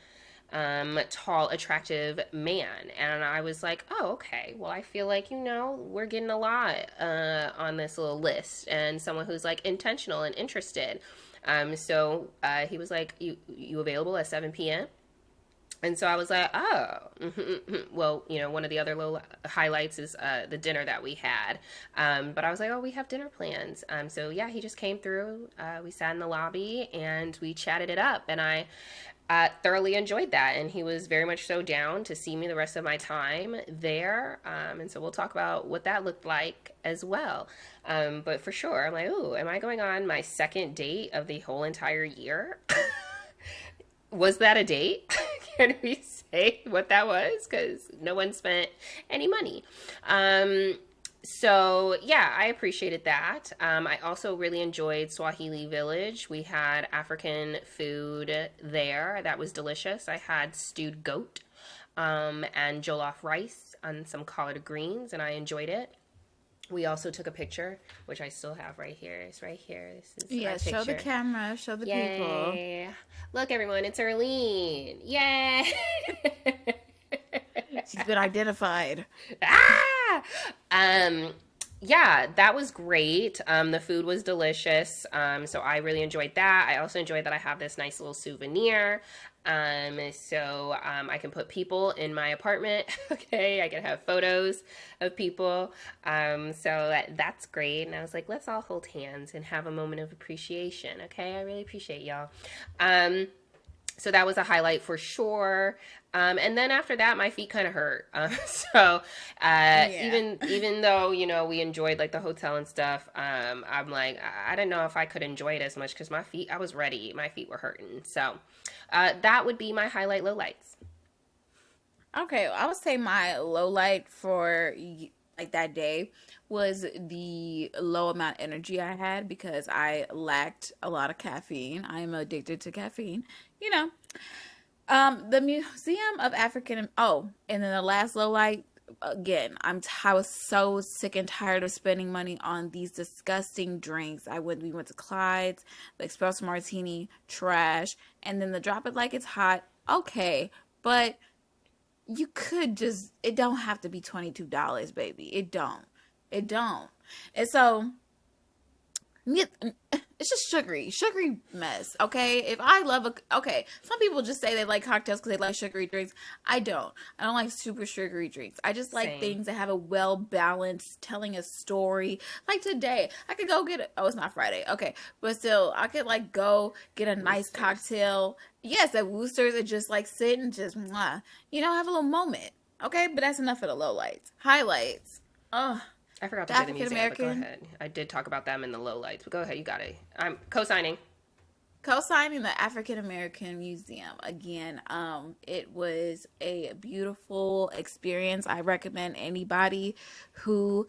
tall, attractive man. And I was like, oh, okay. Well, I feel like, you know, we're getting a lot on this little list, and someone who's like intentional and interested. So he was like, you available at 7 p.m.? And so I was like, oh, well, you know, one of the other low highlights is the dinner that we had. But I was like, oh, we have dinner plans. So yeah, he just came through. We sat in the lobby and we chatted it up. And I thoroughly enjoyed that. And he was very much so down to see me the rest of my time there. And so we'll talk about what that looked like as well. But for sure, I'm like, ooh, am I going on my second date of the whole entire year? Was that a date? Can we say what that was? Because no one spent any money. So yeah, I appreciated that. I also really enjoyed Swahili Village. We had African food there that was delicious. I had stewed goat, and jollof rice and some collard greens, and I enjoyed it. We also took a picture, which I still have right here. It's right here. This is our Yeah, show the picture. camera, show the people. Yay. Look, everyone, it's Erlene. Yay. She's been identified. Ah! Yeah, that was great. The food was delicious. So I really enjoyed that. I also enjoyed that I have this nice little souvenir. I can put people in my apartment. Okay, I can have photos of people. That's great. And I was like, let's all hold hands and have a moment of appreciation. Okay, I really appreciate y'all. So that was a highlight for sure. And then after that, my feet kind of hurt. Yeah. Even though, you know, we enjoyed like the hotel and stuff, I'm like, I didn't know if I could enjoy it as much because I was ready. My feet were hurting. So that would be my highlight, lowlights. Okay, I would say my low light for like that day was the low amount of energy I had because I lacked a lot of caffeine. I am addicted to caffeine. You know, the Museum of African. Oh, and then the last low light again. I was so sick and tired of spending money on these disgusting drinks. We went to Clyde's, the espresso martini, trash, and then the drop it like it's hot. Okay, but you could just it don't have to be $22, baby. It don't. And so it's just sugary mess. Okay, if I love okay, some people just say they like cocktails because they like sugary drinks. I don't like super sugary drinks. I just like Same. things that have a well balanced telling a story. Like today I could go get oh, it's not Friday, okay, but still I could like go get a nice Roosters. cocktail, yes, at Wooster's, and just like sit and just have a little moment. Okay, but that's enough for the low lights. Highlights, oh, I forgot the to say the African museum, but go American. ahead. I did talk about them in the lowlights, but go ahead. You got it. I'm co-signing. Co-signing the African American Museum again. It was a beautiful experience. I recommend anybody who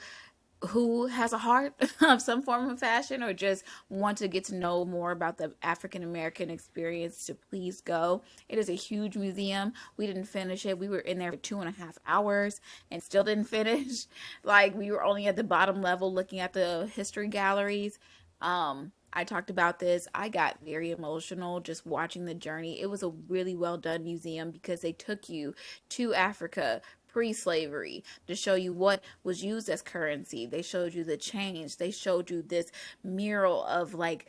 has a heart of some form of fashion or just want to get to know more about the African American experience to please go. It is a huge museum. We didn't finish it. We were in there for 2.5 hours and still didn't finish. Like we were only at the bottom level looking at the history galleries. I talked about this. I got very emotional just watching the journey. It was a really well done museum because they took you to Africa pre-slavery to show you what was used as currency. They showed you the change. They showed you this mural of like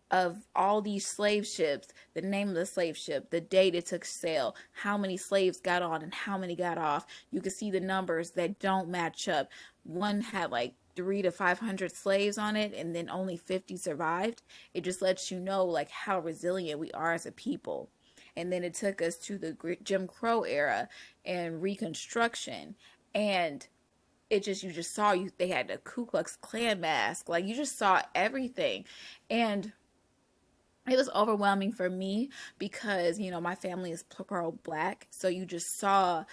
of all these slave ships, the name of the slave ship, the date it took sail, how many slaves got on and how many got off. You can see the numbers that don't match up. One had like 300 to 500 slaves on it, and then only 50 survived. It just lets you know like how resilient we are as a people. And then it took us to the Jim Crow era and Reconstruction, and it just you just saw you they had the Ku Klux Klan mask, like you just saw everything. And it was overwhelming for me because my family is pro black, so you just saw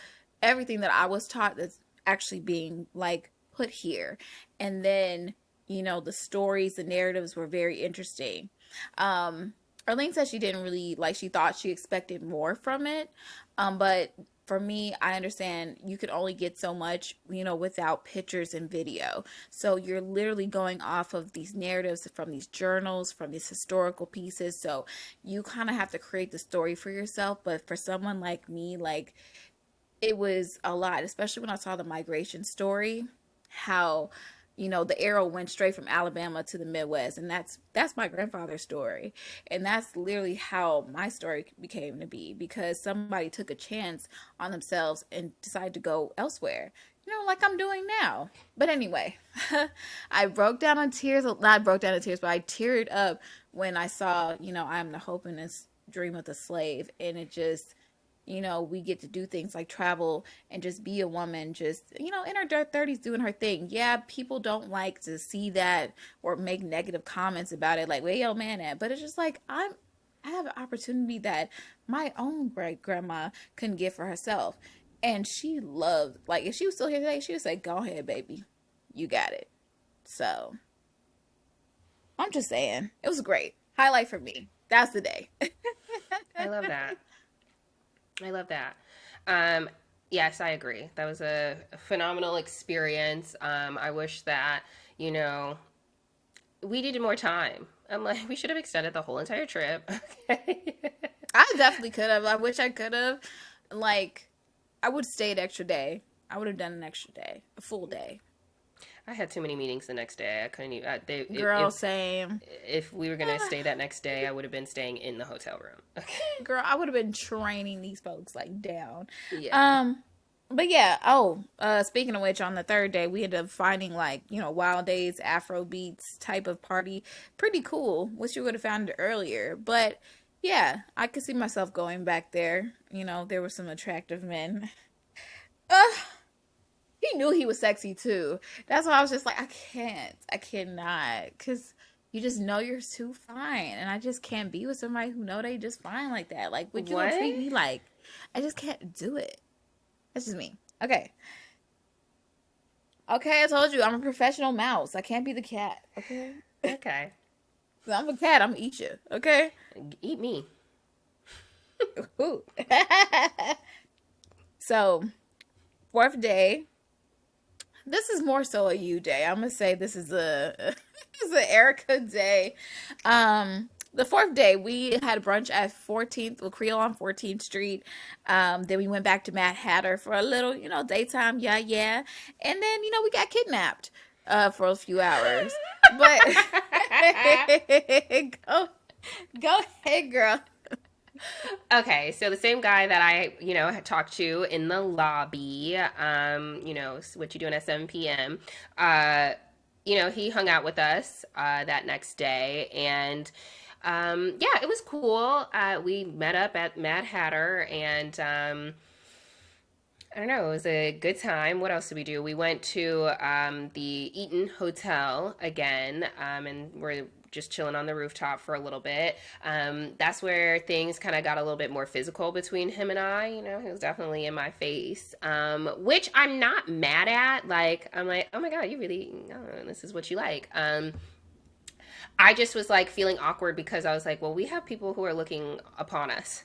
everything that I was taught that's actually being like put here. And then the stories, the narratives were very interesting. Arlene said she didn't really like, she thought she expected more from it, but for me, I understand you can only get so much, without pictures and video. So you're literally going off of these narratives from these journals, from these historical pieces. So you kind of have to create the story for yourself. But for someone like me, like, it was a lot, especially when I saw the migration story, how the arrow went straight from Alabama to the Midwest, and that's my grandfather's story, and that's literally how my story became to be, because somebody took a chance on themselves and decided to go elsewhere, like I'm doing now. But anyway, I broke down in tears, not broke down in tears, but I teared up when I saw, I am the hope in this dream of the slave, and it just, we get to do things like travel and just be a woman, just, in her 30s doing her thing. Yeah, people don't like to see that or make negative comments about it, like, where your man at? But it's just like, I have an opportunity that my own great grandma couldn't get for herself. And she loved, like, if she was still here today, she would say, go ahead, baby. You got it. So, I'm just saying, it was great. Highlight for me. That's the day. I love that. I love that. Yes, I agree. That was a phenomenal experience. I wish that, we needed more time. I'm like, we should have extended the whole entire trip. Okay. I definitely could have. I wish I could have. Like, I would stay an extra day. I would have done an extra day, a full day. I had too many meetings the next day. I couldn't even. Girl, same. If we were going to stay that next day, I would have been staying in the hotel room. Okay. Girl, I would have been training these folks like down. Yeah. But yeah. Speaking of which, on the third day, we ended up finding like Wild Days Afro beats type of party, pretty cool. Wish you would have found it earlier, but yeah, I could see myself going back there. There were some attractive men. He knew he was sexy too. That's why I was just like, I cannot, because you just know you're too fine, and I just can't be with somebody who know they just fine like that. Like, what you gonna treat me like? I just can't do it. That's just me. Okay, I told you I'm a professional mouse. I can't be the cat. Okay. So I'm a cat. I'm gonna eat you. Okay. Eat me. So, fourth day. This is more so a you day. I'm gonna say this is an Erica day. The fourth day we had brunch at 14th, well, Creole on 14th Street. Then we went back to Mad Hatter for a little, daytime, yeah. And then, we got kidnapped for a few hours. But go ahead, girl. Okay, so the same guy that I, had talked to in the lobby, what you doing at 7 p.m., he hung out with us that next day, and yeah, it was cool. We met up at Mad Hatter, and I don't know, it was a good time. What else did we do? We went to the Eaton Hotel again, and we're just chilling on the rooftop for a little bit. That's where things kind of got a little bit more physical between him and I. He was definitely in my face, which I'm not mad at. Like, I'm like, oh my God, you really, this is what you like. I just was like feeling awkward because I was like, well, we have people who are looking upon us.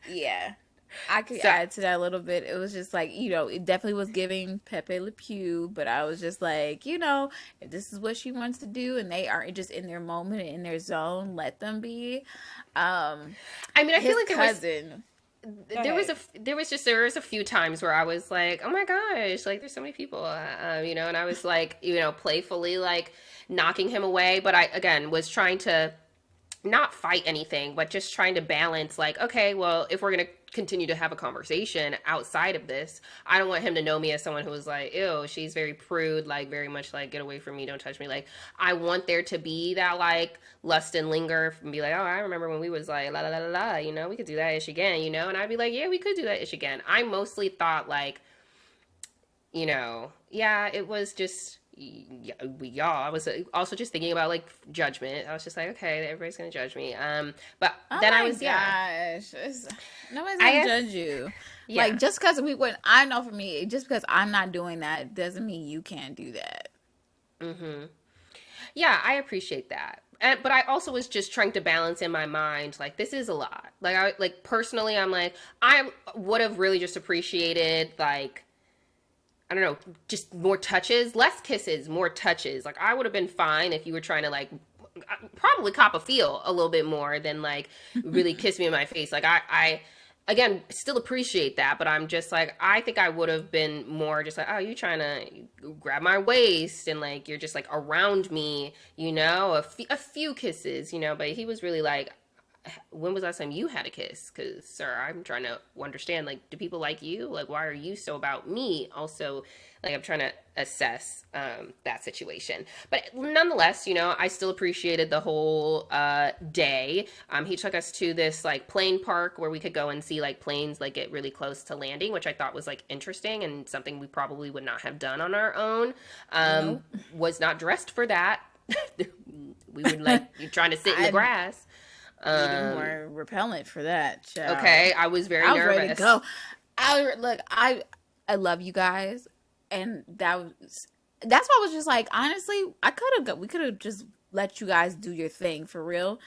Yeah. I could add to that a little bit. It was just like, it definitely was giving Pepe Le Pew, but I was just like, if this is what she wants to do and they aren't just in their moment, in their zone, let them be. I mean, I feel like Go there was ahead. there was a few times where I was like, oh my gosh, like there's so many people, you know, and I was like, you know, playfully like knocking him away, but I again was trying to not fight anything, but just trying to balance like, okay, well, if we're going to continue to have a conversation outside of this, I don't want him to know me as someone who was like, ew, she's very prude, like very much like, get away from me, don't touch me. Like, I want there to be that like lust and linger and be like, oh, I remember when we was like, la la la la la, you know, we could do that ish again, you know? And I'd be like, yeah, we could do that ish again. I mostly thought like, you know, yeah, it was just y'all. I was also just thinking about like judgment. I was just like, okay, everybody's gonna judge me. But Oh then I my was, yeah, gosh. Nobody's I gonna have, judge you. yeah, Like, just because we went, I know for me, just because I'm not doing that doesn't mean you can't do that. mm-hmm. Yeah, I appreciate that. But I also was just trying to balance in my mind, like this is a lot. Like I like personally, I'm like I would have really just appreciated like I don't know, just more touches, less kisses, more touches. Like I would have been fine if you were trying to like probably cop a feel a little bit more than like really kiss me in my face. Like I again still appreciate that, but I'm just like I think I would have been more just like, oh, you trying to grab my waist and like you're just like around me, you know, a few kisses, you know. But he was really like, when was the last time you had a kiss? Because, sir, I'm trying to understand, like, do people like you? Like, why are you so about me? Also, like, I'm trying to assess that situation. But nonetheless, you know, I still appreciated the whole day. He took us to this, like, plane park where we could go and see, like, planes, like, get really close to landing, which I thought was, like, interesting and something we probably would not have done on our own. Nope. Was not dressed for that. We would, like, you're trying to sit in the I grass. needed Um, more repellent for that, child. okay, I was very I was ready to nervous. go. I love you guys, and that's why I was just like, honestly, we could have just let you guys do your thing for real,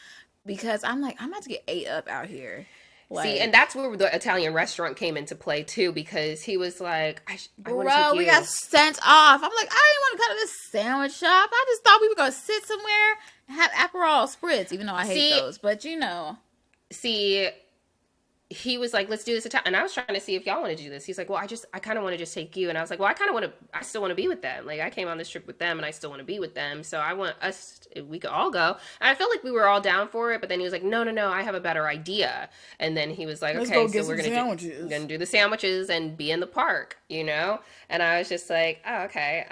because I'm like, I'm about to get ate up out here, See, and like. that's where the Italian restaurant came into play too, because he was like, I want to take Bro, we got you. sent off. I'm like, I didn't want to go to this sandwich shop. I just thought we were gonna sit somewhere and have Aperol spritz, even though I hate See, those. But you know, see, he was like, let's do this Italian. And I was trying to see if y'all want to do this. He's like, well, I kind of want to just take you. And I was like, well, I still want to be with them. Like, I came on this trip with them and I still want to be with them. So I want us, if we could all go. And I felt like we were all down for it. But then he was like, no, no, no, I have a better idea. And then he was like, let's okay, go so get some we're sandwiches. going to do the sandwiches and be in the park, you know? And I was just like, oh, okay.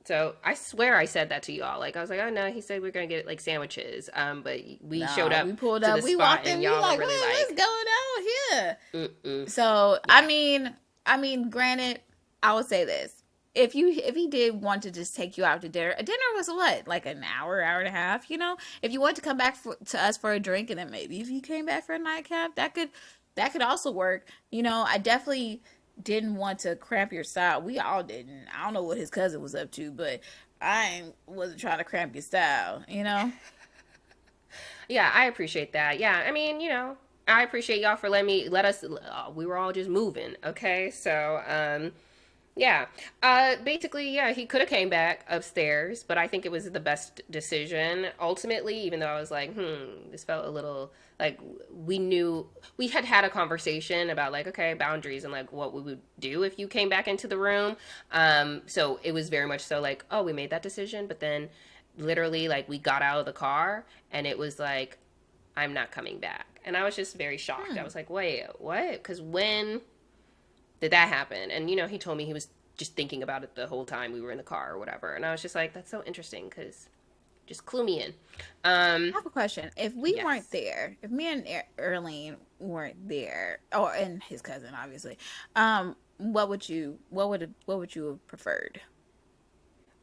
So I swear I said that to y'all. Like I was like, oh no, he said we're gonna get like sandwiches. But we showed Nah, up we pulled to up, the we spot walked in, and we were y'all were like, really what's like, going on here? mm-mm, So yeah. I mean, granted, I would say this: if he did want to just take you out to dinner, a dinner was what, like an hour, hour and a half, you know. If you want to come back to us for a drink, and then maybe if you came back for a nightcap, that could also work. You know, I definitely didn't want to cramp your style. We all didn't. I don't know what his cousin was up to, but wasn't trying to cramp your style, you know. Yeah, I appreciate that. Yeah, I mean, you know, I appreciate y'all for let us. We were all just moving, okay? So, yeah. Basically, yeah, he could have came back upstairs, but I think it was the best decision ultimately. Even though I was like, this felt a little like we knew we had had a conversation about like, okay, boundaries and like what we would do if you came back into the room. So it was very much so like, oh, we made that decision, but then literally like we got out of the car and it was like, I'm not coming back. And I was just very shocked. I Hmm. was like, wait, what? Because when did that happen? And, you know, he told me he was just thinking about it the whole time we were in the car or whatever. And I was just like, that's so interesting because just clue me in. I have a question. If we weren't Yes. there, if me and Erlene weren't there, or and his cousin, obviously, what would you have preferred?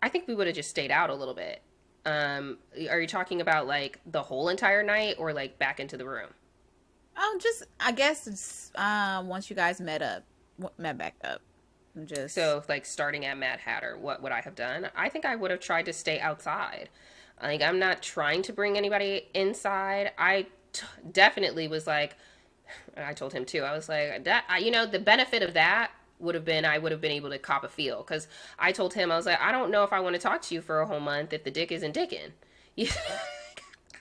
I think we would have just stayed out a little bit. Are you talking about like the whole entire night or like back into the room? Just I guess it's, once you guys met back up, just So, like starting at Mad Hatter, what would I have done? I think I would have tried to stay outside. Like, I'm not trying to bring anybody inside. Definitely was like, I told him too. I was like, you know, the benefit of that would have been I would have been able to cop a feel because I told him I was like, I don't know if I want to talk to you for a whole month if the dick isn't dicking. Yeah.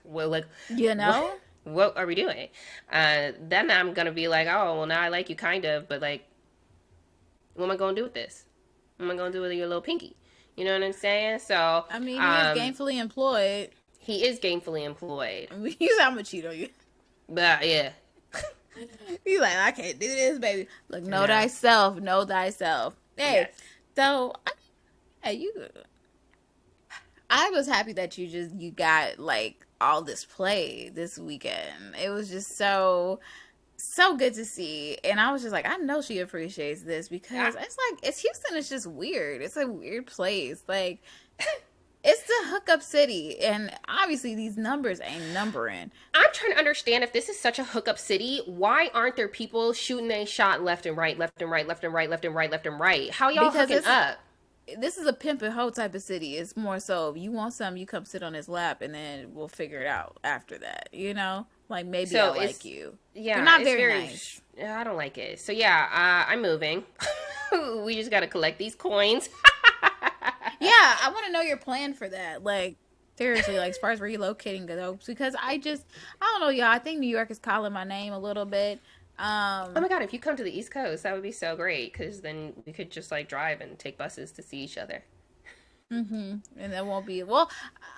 Well, like, you what? know. what are we doing? Then I'm gonna be like, oh, well, now I like you kind of, but like, what am I gonna do with this? What am I gonna do with your little pinky? You know what I'm saying? So, I mean, he is gainfully employed. he is gainfully employed. I mean, he's how much cheat on you. But yeah. He's like, I can't do this, baby. Look, know thyself. Know thyself. Hey, Yes. so, hey, you. I was happy that you got like all this play this weekend. It was just so good to see, and I was just like, I know she appreciates this because it's Houston. It's just weird. It's a weird place. Like, it's the hookup city, and obviously these numbers ain't numbering. I'm trying to understand, if this is such a hookup city, why aren't there people shooting a shot left and right, left and right, left and right, left and right, left and right? How y'all hooking up? This is a pimp and hoe type of city. It's more so, you want something, you come sit on his lap, and then we'll figure it out after that. You know, like, maybe I like you. Yeah, they're not very nice. I don't like it. So yeah, I'm moving. We just got to collect these coins. Yeah, I want to know your plan for that. Like, seriously, like, as far as relocating goes, because I don't know, y'all. I think New York is calling my name a little bit. Oh my God, if you come to the East Coast, that would be so great, because then we could just like drive and take buses to see each other. And that won't be, well,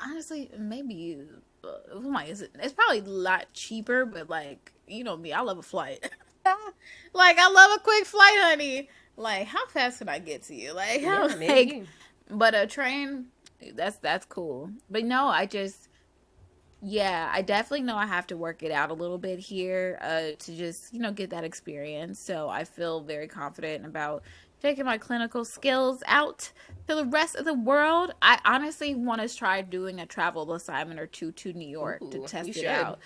honestly, maybe it's probably a lot cheaper, but like, you know me, I love a flight. Like, I love a quick flight, honey. Like, how fast can I get to you? Like, how, like, but a train, that's cool. But no, I definitely know I have to work it out a little bit here to just, get that experience. So I feel very confident about taking my clinical skills out to the rest of the world. I honestly want to try doing a travel assignment or two to New York to test it out.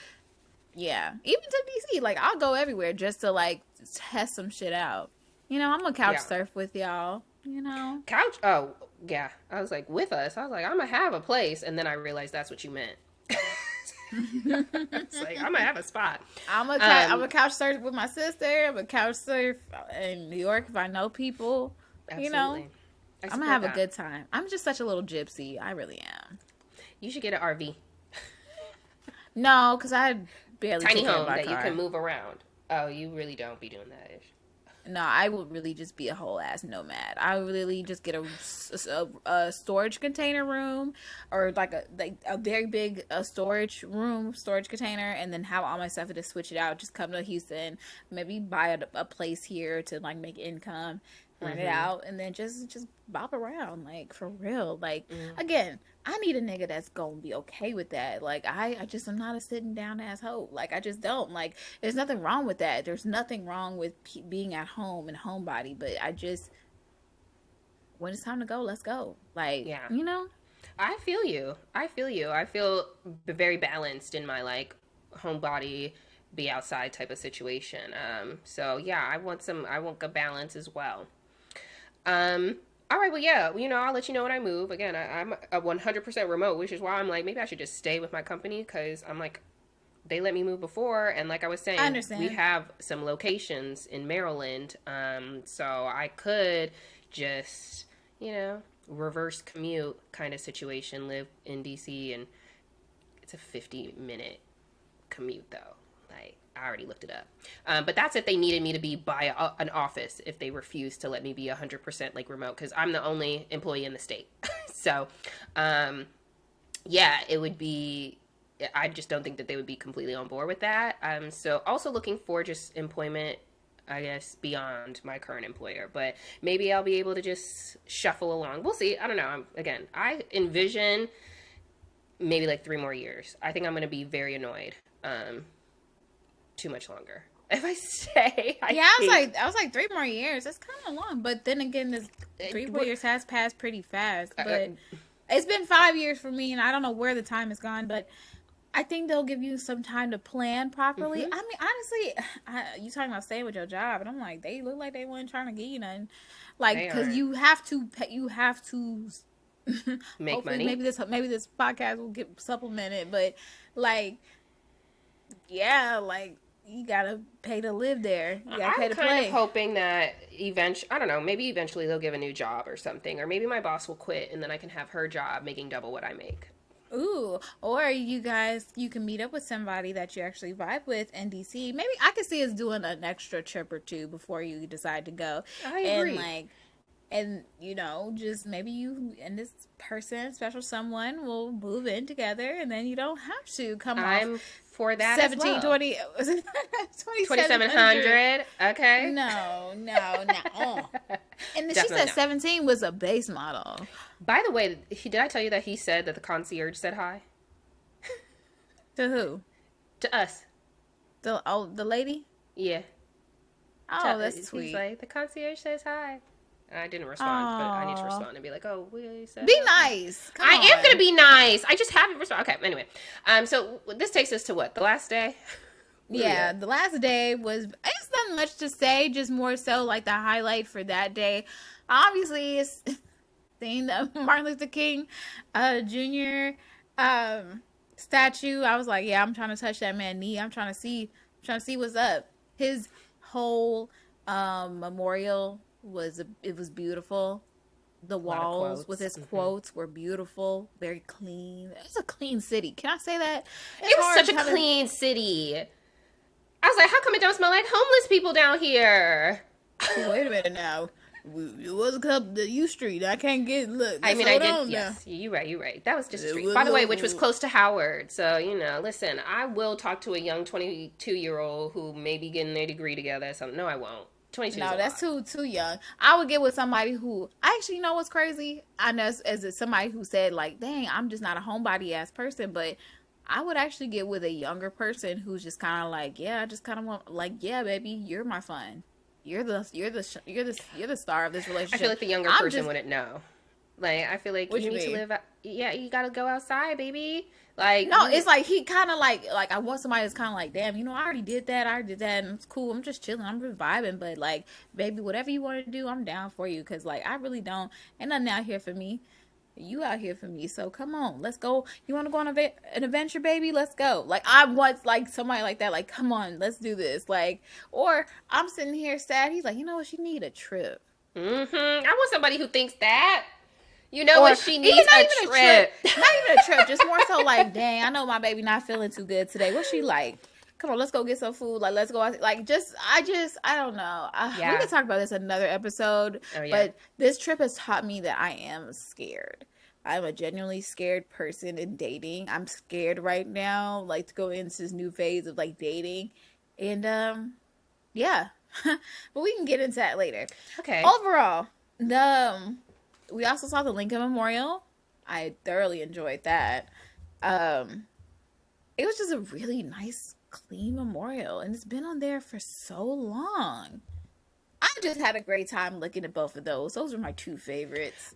Yeah, even to DC. Like, I'll go everywhere just to like test some shit out. I'm gonna couch surf with y'all. Couch? Oh yeah, I was like, with us. I was like, I'm gonna have a place, and then I realized that's what you meant. It's like, I'm gonna have a spot. I'm a couch surf with my sister. I'm a couch surf in New York if I know people. Absolutely. I'm gonna have a good time. I'm just such a little gypsy. I really am. You should get an RV. No, because I barely tiny home that you can move around. Oh, you really don't be doing that, Ish. No, I would really just be a whole ass nomad. I would really just get a storage container room, or like a very big storage container, and then have all my stuff and just switch it out. Just come to Houston, maybe buy a place here to like make income, rent it out, and then just bop around, like, for real. Like, again, I need a nigga that's gonna be okay with that. Like, I just am not a sitting down ass hoe. Like, I just don't. Like, there's nothing wrong with that. There's nothing wrong with being at home and homebody. But when it's time to go, let's go. Like, I feel you. I feel very balanced in my like homebody, be outside type of situation. So yeah, I want a balance as well. All right, well, yeah, I'll let you know when I move. Again, I'm a 100% remote, which is why I'm like, maybe I should just stay with my company, because I'm like, they let me move before, and like I was saying, I understand. We have some locations in Maryland, so I could just, reverse commute kind of situation, live in DC, and it's a 50-minute commute, though. Like, I already looked it up. But that's if they needed me to be by an office, if they refused to let me be 100% like remote, because I'm the only employee in the state. So, yeah, it would be, I just don't think that they would be completely on board with that. So also looking for just employment, I guess, beyond my current employer, but maybe I'll be able to just shuffle along. We'll see. I don't know. I envision maybe like 3 more years. I think I'm going to be very annoyed. Too much longer if I stay. I was like 3 more years. That's kind of long, but then again, this 3 more years has passed pretty fast. But it's been 5 years for me, and I don't know where the time has gone. But I think they'll give you some time to plan properly. I mean, honestly, you talking about staying with your job, and I'm like, they look like they weren't trying to give you nothing, like, because you have to make money. Maybe this podcast will get supplemented, but like, yeah, like, you gotta pay to live there. You gotta pay to play. I'm kind of hoping that maybe eventually they'll give a new job or something, or maybe my boss will quit and then I can have her job making double what I make. Ooh, or you guys, you can meet up with somebody that you actually vibe with in DC. Maybe I could see us doing an extra trip or two before you decide to go, I and agree. like, and just maybe you and this person, special someone, will move in together, and then you don't have to come off I'm for that as 17, well. 20, 2700. 2700. Okay. No, no, no. And then she Definitely said not. 17 was a base model. By the way, did I tell you that he said that the concierge said hi To who? to us? The lady? Yeah. Oh, that's He's sweet. like, the concierge says hi. I didn't respond, but I need to Aw. respond and be like, oh, we said Be hi. nice. Come I am gonna on. be nice. I just haven't responded. Okay, anyway. So this takes us to what? The last day? What are we Yeah, at? the last day was, it's not much to say, just more so like the highlight for that day. Obviously, it's seeing the Martin Luther King Jr. Statue. I was like, yeah, I'm trying to touch that man's knee. I'm trying to see what's up. His whole memorial was beautiful. The A lot of walls with quotes. his quotes were beautiful, very clean. It's a clean city. Can I say that? It was such a clean city. I was like, how come it don't smell like homeless people down here? Wait a minute now. It was up the U Street. I can't get look. I mean, I hold did. on Yes, you're right. You're right. That was just a It street, was by the way, a- which was close to Howard. So listen, I will talk to a young 22-year-old who may be getting their degree together. So no, I won't. 22. No, that's too young. I would get with somebody who actually, what's crazy? I know as somebody who said like, dang, I'm just not a homebody ass person, but I would actually get with a younger person who's just kind of like, yeah, I just kind of want like, yeah, baby, you're my fun. You're the star of this relationship. I feel like the younger person wouldn't know. Like, I feel like What you you need to mean? live. Yeah, you gotta go outside, baby. Like, No, it's like he kind of like I want somebody that's kind of like, damn, I already did that, and it's cool. I'm just chilling, I'm just vibing, but like, baby, whatever you want to do, I'm down for you, cause like I really don't, ain't nothing out here for me. You out here for me, so come on, let's go. You want to go on an adventure, baby? Let's go. Like I want like somebody like that. Like come on, let's do this. Like, or I'm sitting here sad. He's like, you know what? She need a trip. I want somebody who thinks that. You know Or what she needs? not A even trip. not even a trip, just more so like, dang, I know my baby not feeling too good today. What's she like? Come on, let's go get some food. Like, let's go out. Like, I don't know. We Yeah. can talk about this in another episode. Oh, yeah. But this trip has taught me that I am scared. I'm a genuinely scared person in dating. I'm scared right now, like to go into this new phase of like dating, and yeah. But we can get into that later. Okay. Overall, we also saw the Lincoln Memorial. I thoroughly enjoyed that. It was just a really nice, clean memorial, and it's been on there for so long. I just had a great time looking at both of those. Those are my two favorites.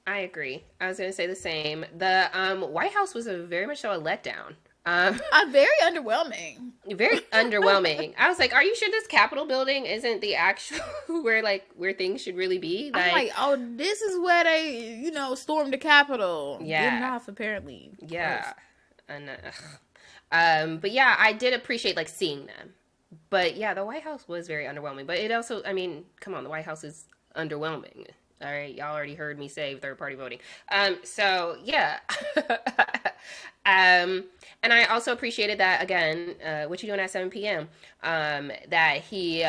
I agree. I was going to say the same. The White House was very much so a letdown. Very underwhelming. Very underwhelming. I was like, "Are you sure this Capitol building isn't the actual where things should really be?" I'm like, oh, this is where they, stormed the Capitol. Yeah. Getting off apparently. Yeah, and but yeah, I did appreciate like seeing them. But yeah, the White House was very underwhelming. But it also, I mean, come on, the White House is underwhelming. All right, y'all already heard me say third party voting. So yeah. And I also appreciated that again. What you doing at 7 p.m. That he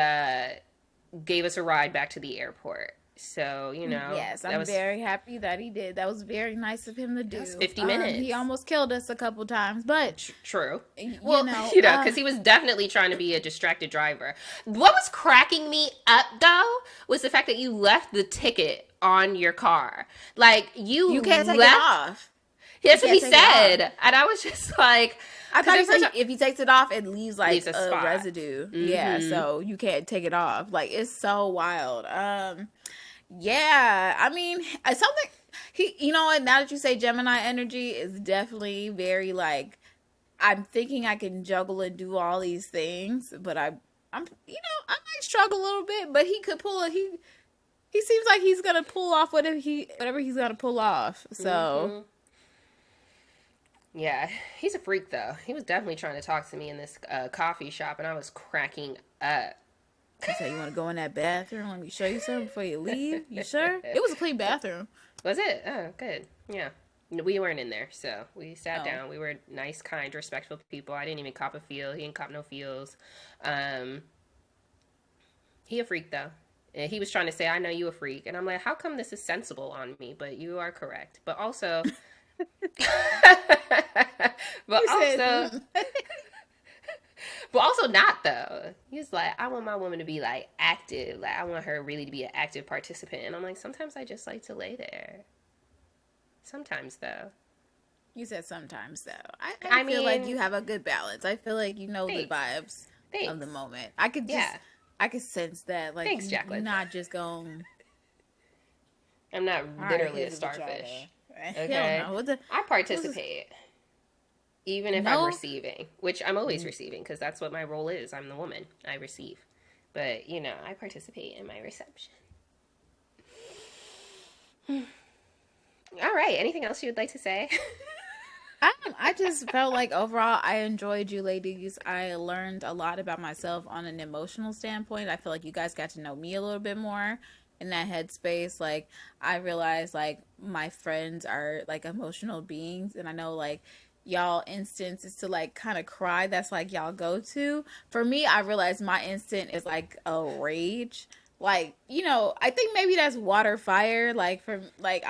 gave us a ride back to the airport. So Yes, I'm very happy that he did. That was very nice of him to do. 50 minutes. He almost killed us a couple times, but true. Well, because he was definitely trying to be a distracted driver. What was cracking me up though was the fact that you left the ticket on your car. Like you can't take left, it off. That's what he said, and I was just like, I thought he said if he takes it off, it leaves like a spot. residue. Yeah, so you can't take it off. Like it's so wild. Yeah, I mean, something he, what? Now that you say Gemini energy is definitely very like, I'm thinking I can juggle and do all these things, but I'm I might struggle a little bit, but he could pull it. He seems like he's gonna pull off whatever he's gonna pull off. So. Yeah, he's a freak though. He was definitely trying to talk to me in this coffee shop, and I was cracking up. He said, "You want to go in that bathroom? Let me show you something before you leave." You sure? It was a clean bathroom. Was it? Oh, good. Yeah. We weren't in there, so we sat Oh. down. We were nice, kind, respectful people. I didn't even cop a feel. He didn't cop no feels. Um, he a freak though. And he was trying to say, I know you a freak. And I'm like, how come this is sensible on me? But you are correct. But also, but You said, also, but also not though. He's like, I want my woman to be like active. Like I want her really to be an active participant. And I'm like, sometimes I just like to lay there. Sometimes though. you said sometimes though. I I feel like mean, you have a good balance. I feel like you know the thanks. vibes of the Thanks. moment. Yeah. I could sense that. Like Thanks, you're Jacqueline. not just going. I'm not All right, literally a here's the vagina. starfish. Hell Okay. no. I What's this? participate. Even if I'm No. receiving, which I'm always receiving because that's what my role is. I'm the woman. I receive. But, you know, I participate in my reception. All right. Anything else you would like to say? I just felt like overall I enjoyed you ladies. I learned a lot about myself on an emotional standpoint. I feel like you guys got to know me a little bit more in that headspace. Like I realized like my friends are like emotional beings, and I know like y'all instance is to like kind of cry. That's like y'all go to. For me, I realized my instant is like a rage. Like, you know, I think maybe that's water fire. Like for like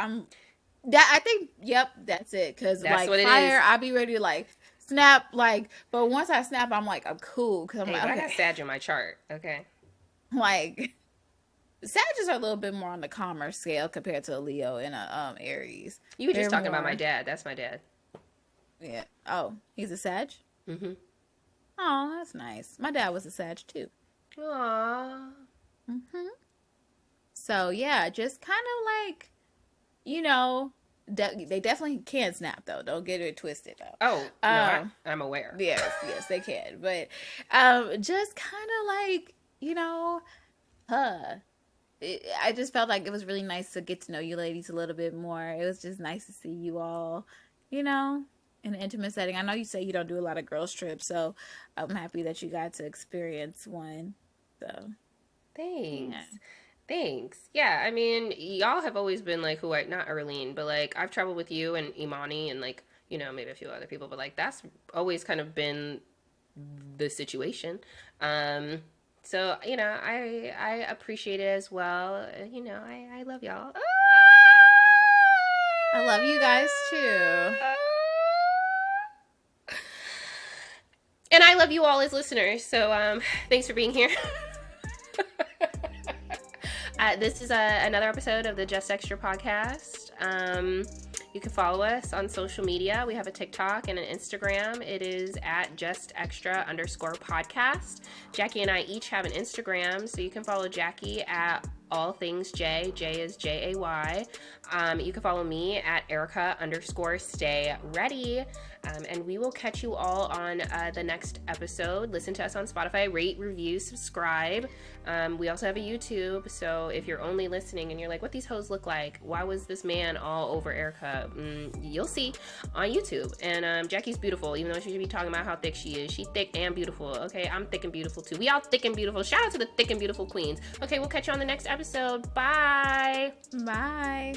that I think, yep, that's it. Cause That's like what it fire, is. I be ready to like snap, like, but once I snap, I'm like, I'm cool. Cause I'm Hey, like, but I got okay, Sag in my chart. Okay. like, Sagittarius are a little bit more on the calmer scale compared to a Leo and a Aries. You were just They're talking about my more, dad. That's my dad. yeah. Oh, he's a Sag. Mm-hmm. Oh, that's nice. My dad was a Sag too. Aww. Hmm. So yeah, just kind of like, you know, they definitely can snap though. Don't get it twisted though. Oh, no, I'm aware. Yes, they can. But just kind of like, you know, huh. I just felt like it was really nice to get to know you ladies a little bit more. It was just nice to see you all, you know, in an intimate setting. I know you say you don't do a lot of girls trips, so I'm happy that you got to experience one. So, Thanks. yeah. Thanks. Yeah, I mean, y'all have always been like who I, not Arlene, but like I've traveled with you and Imani and like, you know, maybe a few other people, but like that's always kind of been the situation. Um, so, you know, I appreciate it as well. You know, I love y'all. I love you guys too. And I love you all as listeners. So, thanks for being here. This is another episode of the Just Extra podcast. You can follow us on social media. We have a TikTok and an Instagram. It is at justextra_podcast. Jackie and I each have an Instagram, so you can follow Jackie at all things J. J is Jay. You can follow me at Erica_stay ready. And we will catch you all on the next episode. Listen to us on Spotify, rate, review, subscribe. We also have a YouTube, so if you're only listening and you're like, what these hoes look like? Why was this man all over Erica? You'll see on YouTube. And Jackie's beautiful, even though she should be talking about how thick she is. She thick and beautiful, okay? I'm thick and beautiful too. We all thick and beautiful. Shout out to the thick and beautiful queens. Okay, we'll catch you on the next episode. Bye! Bye.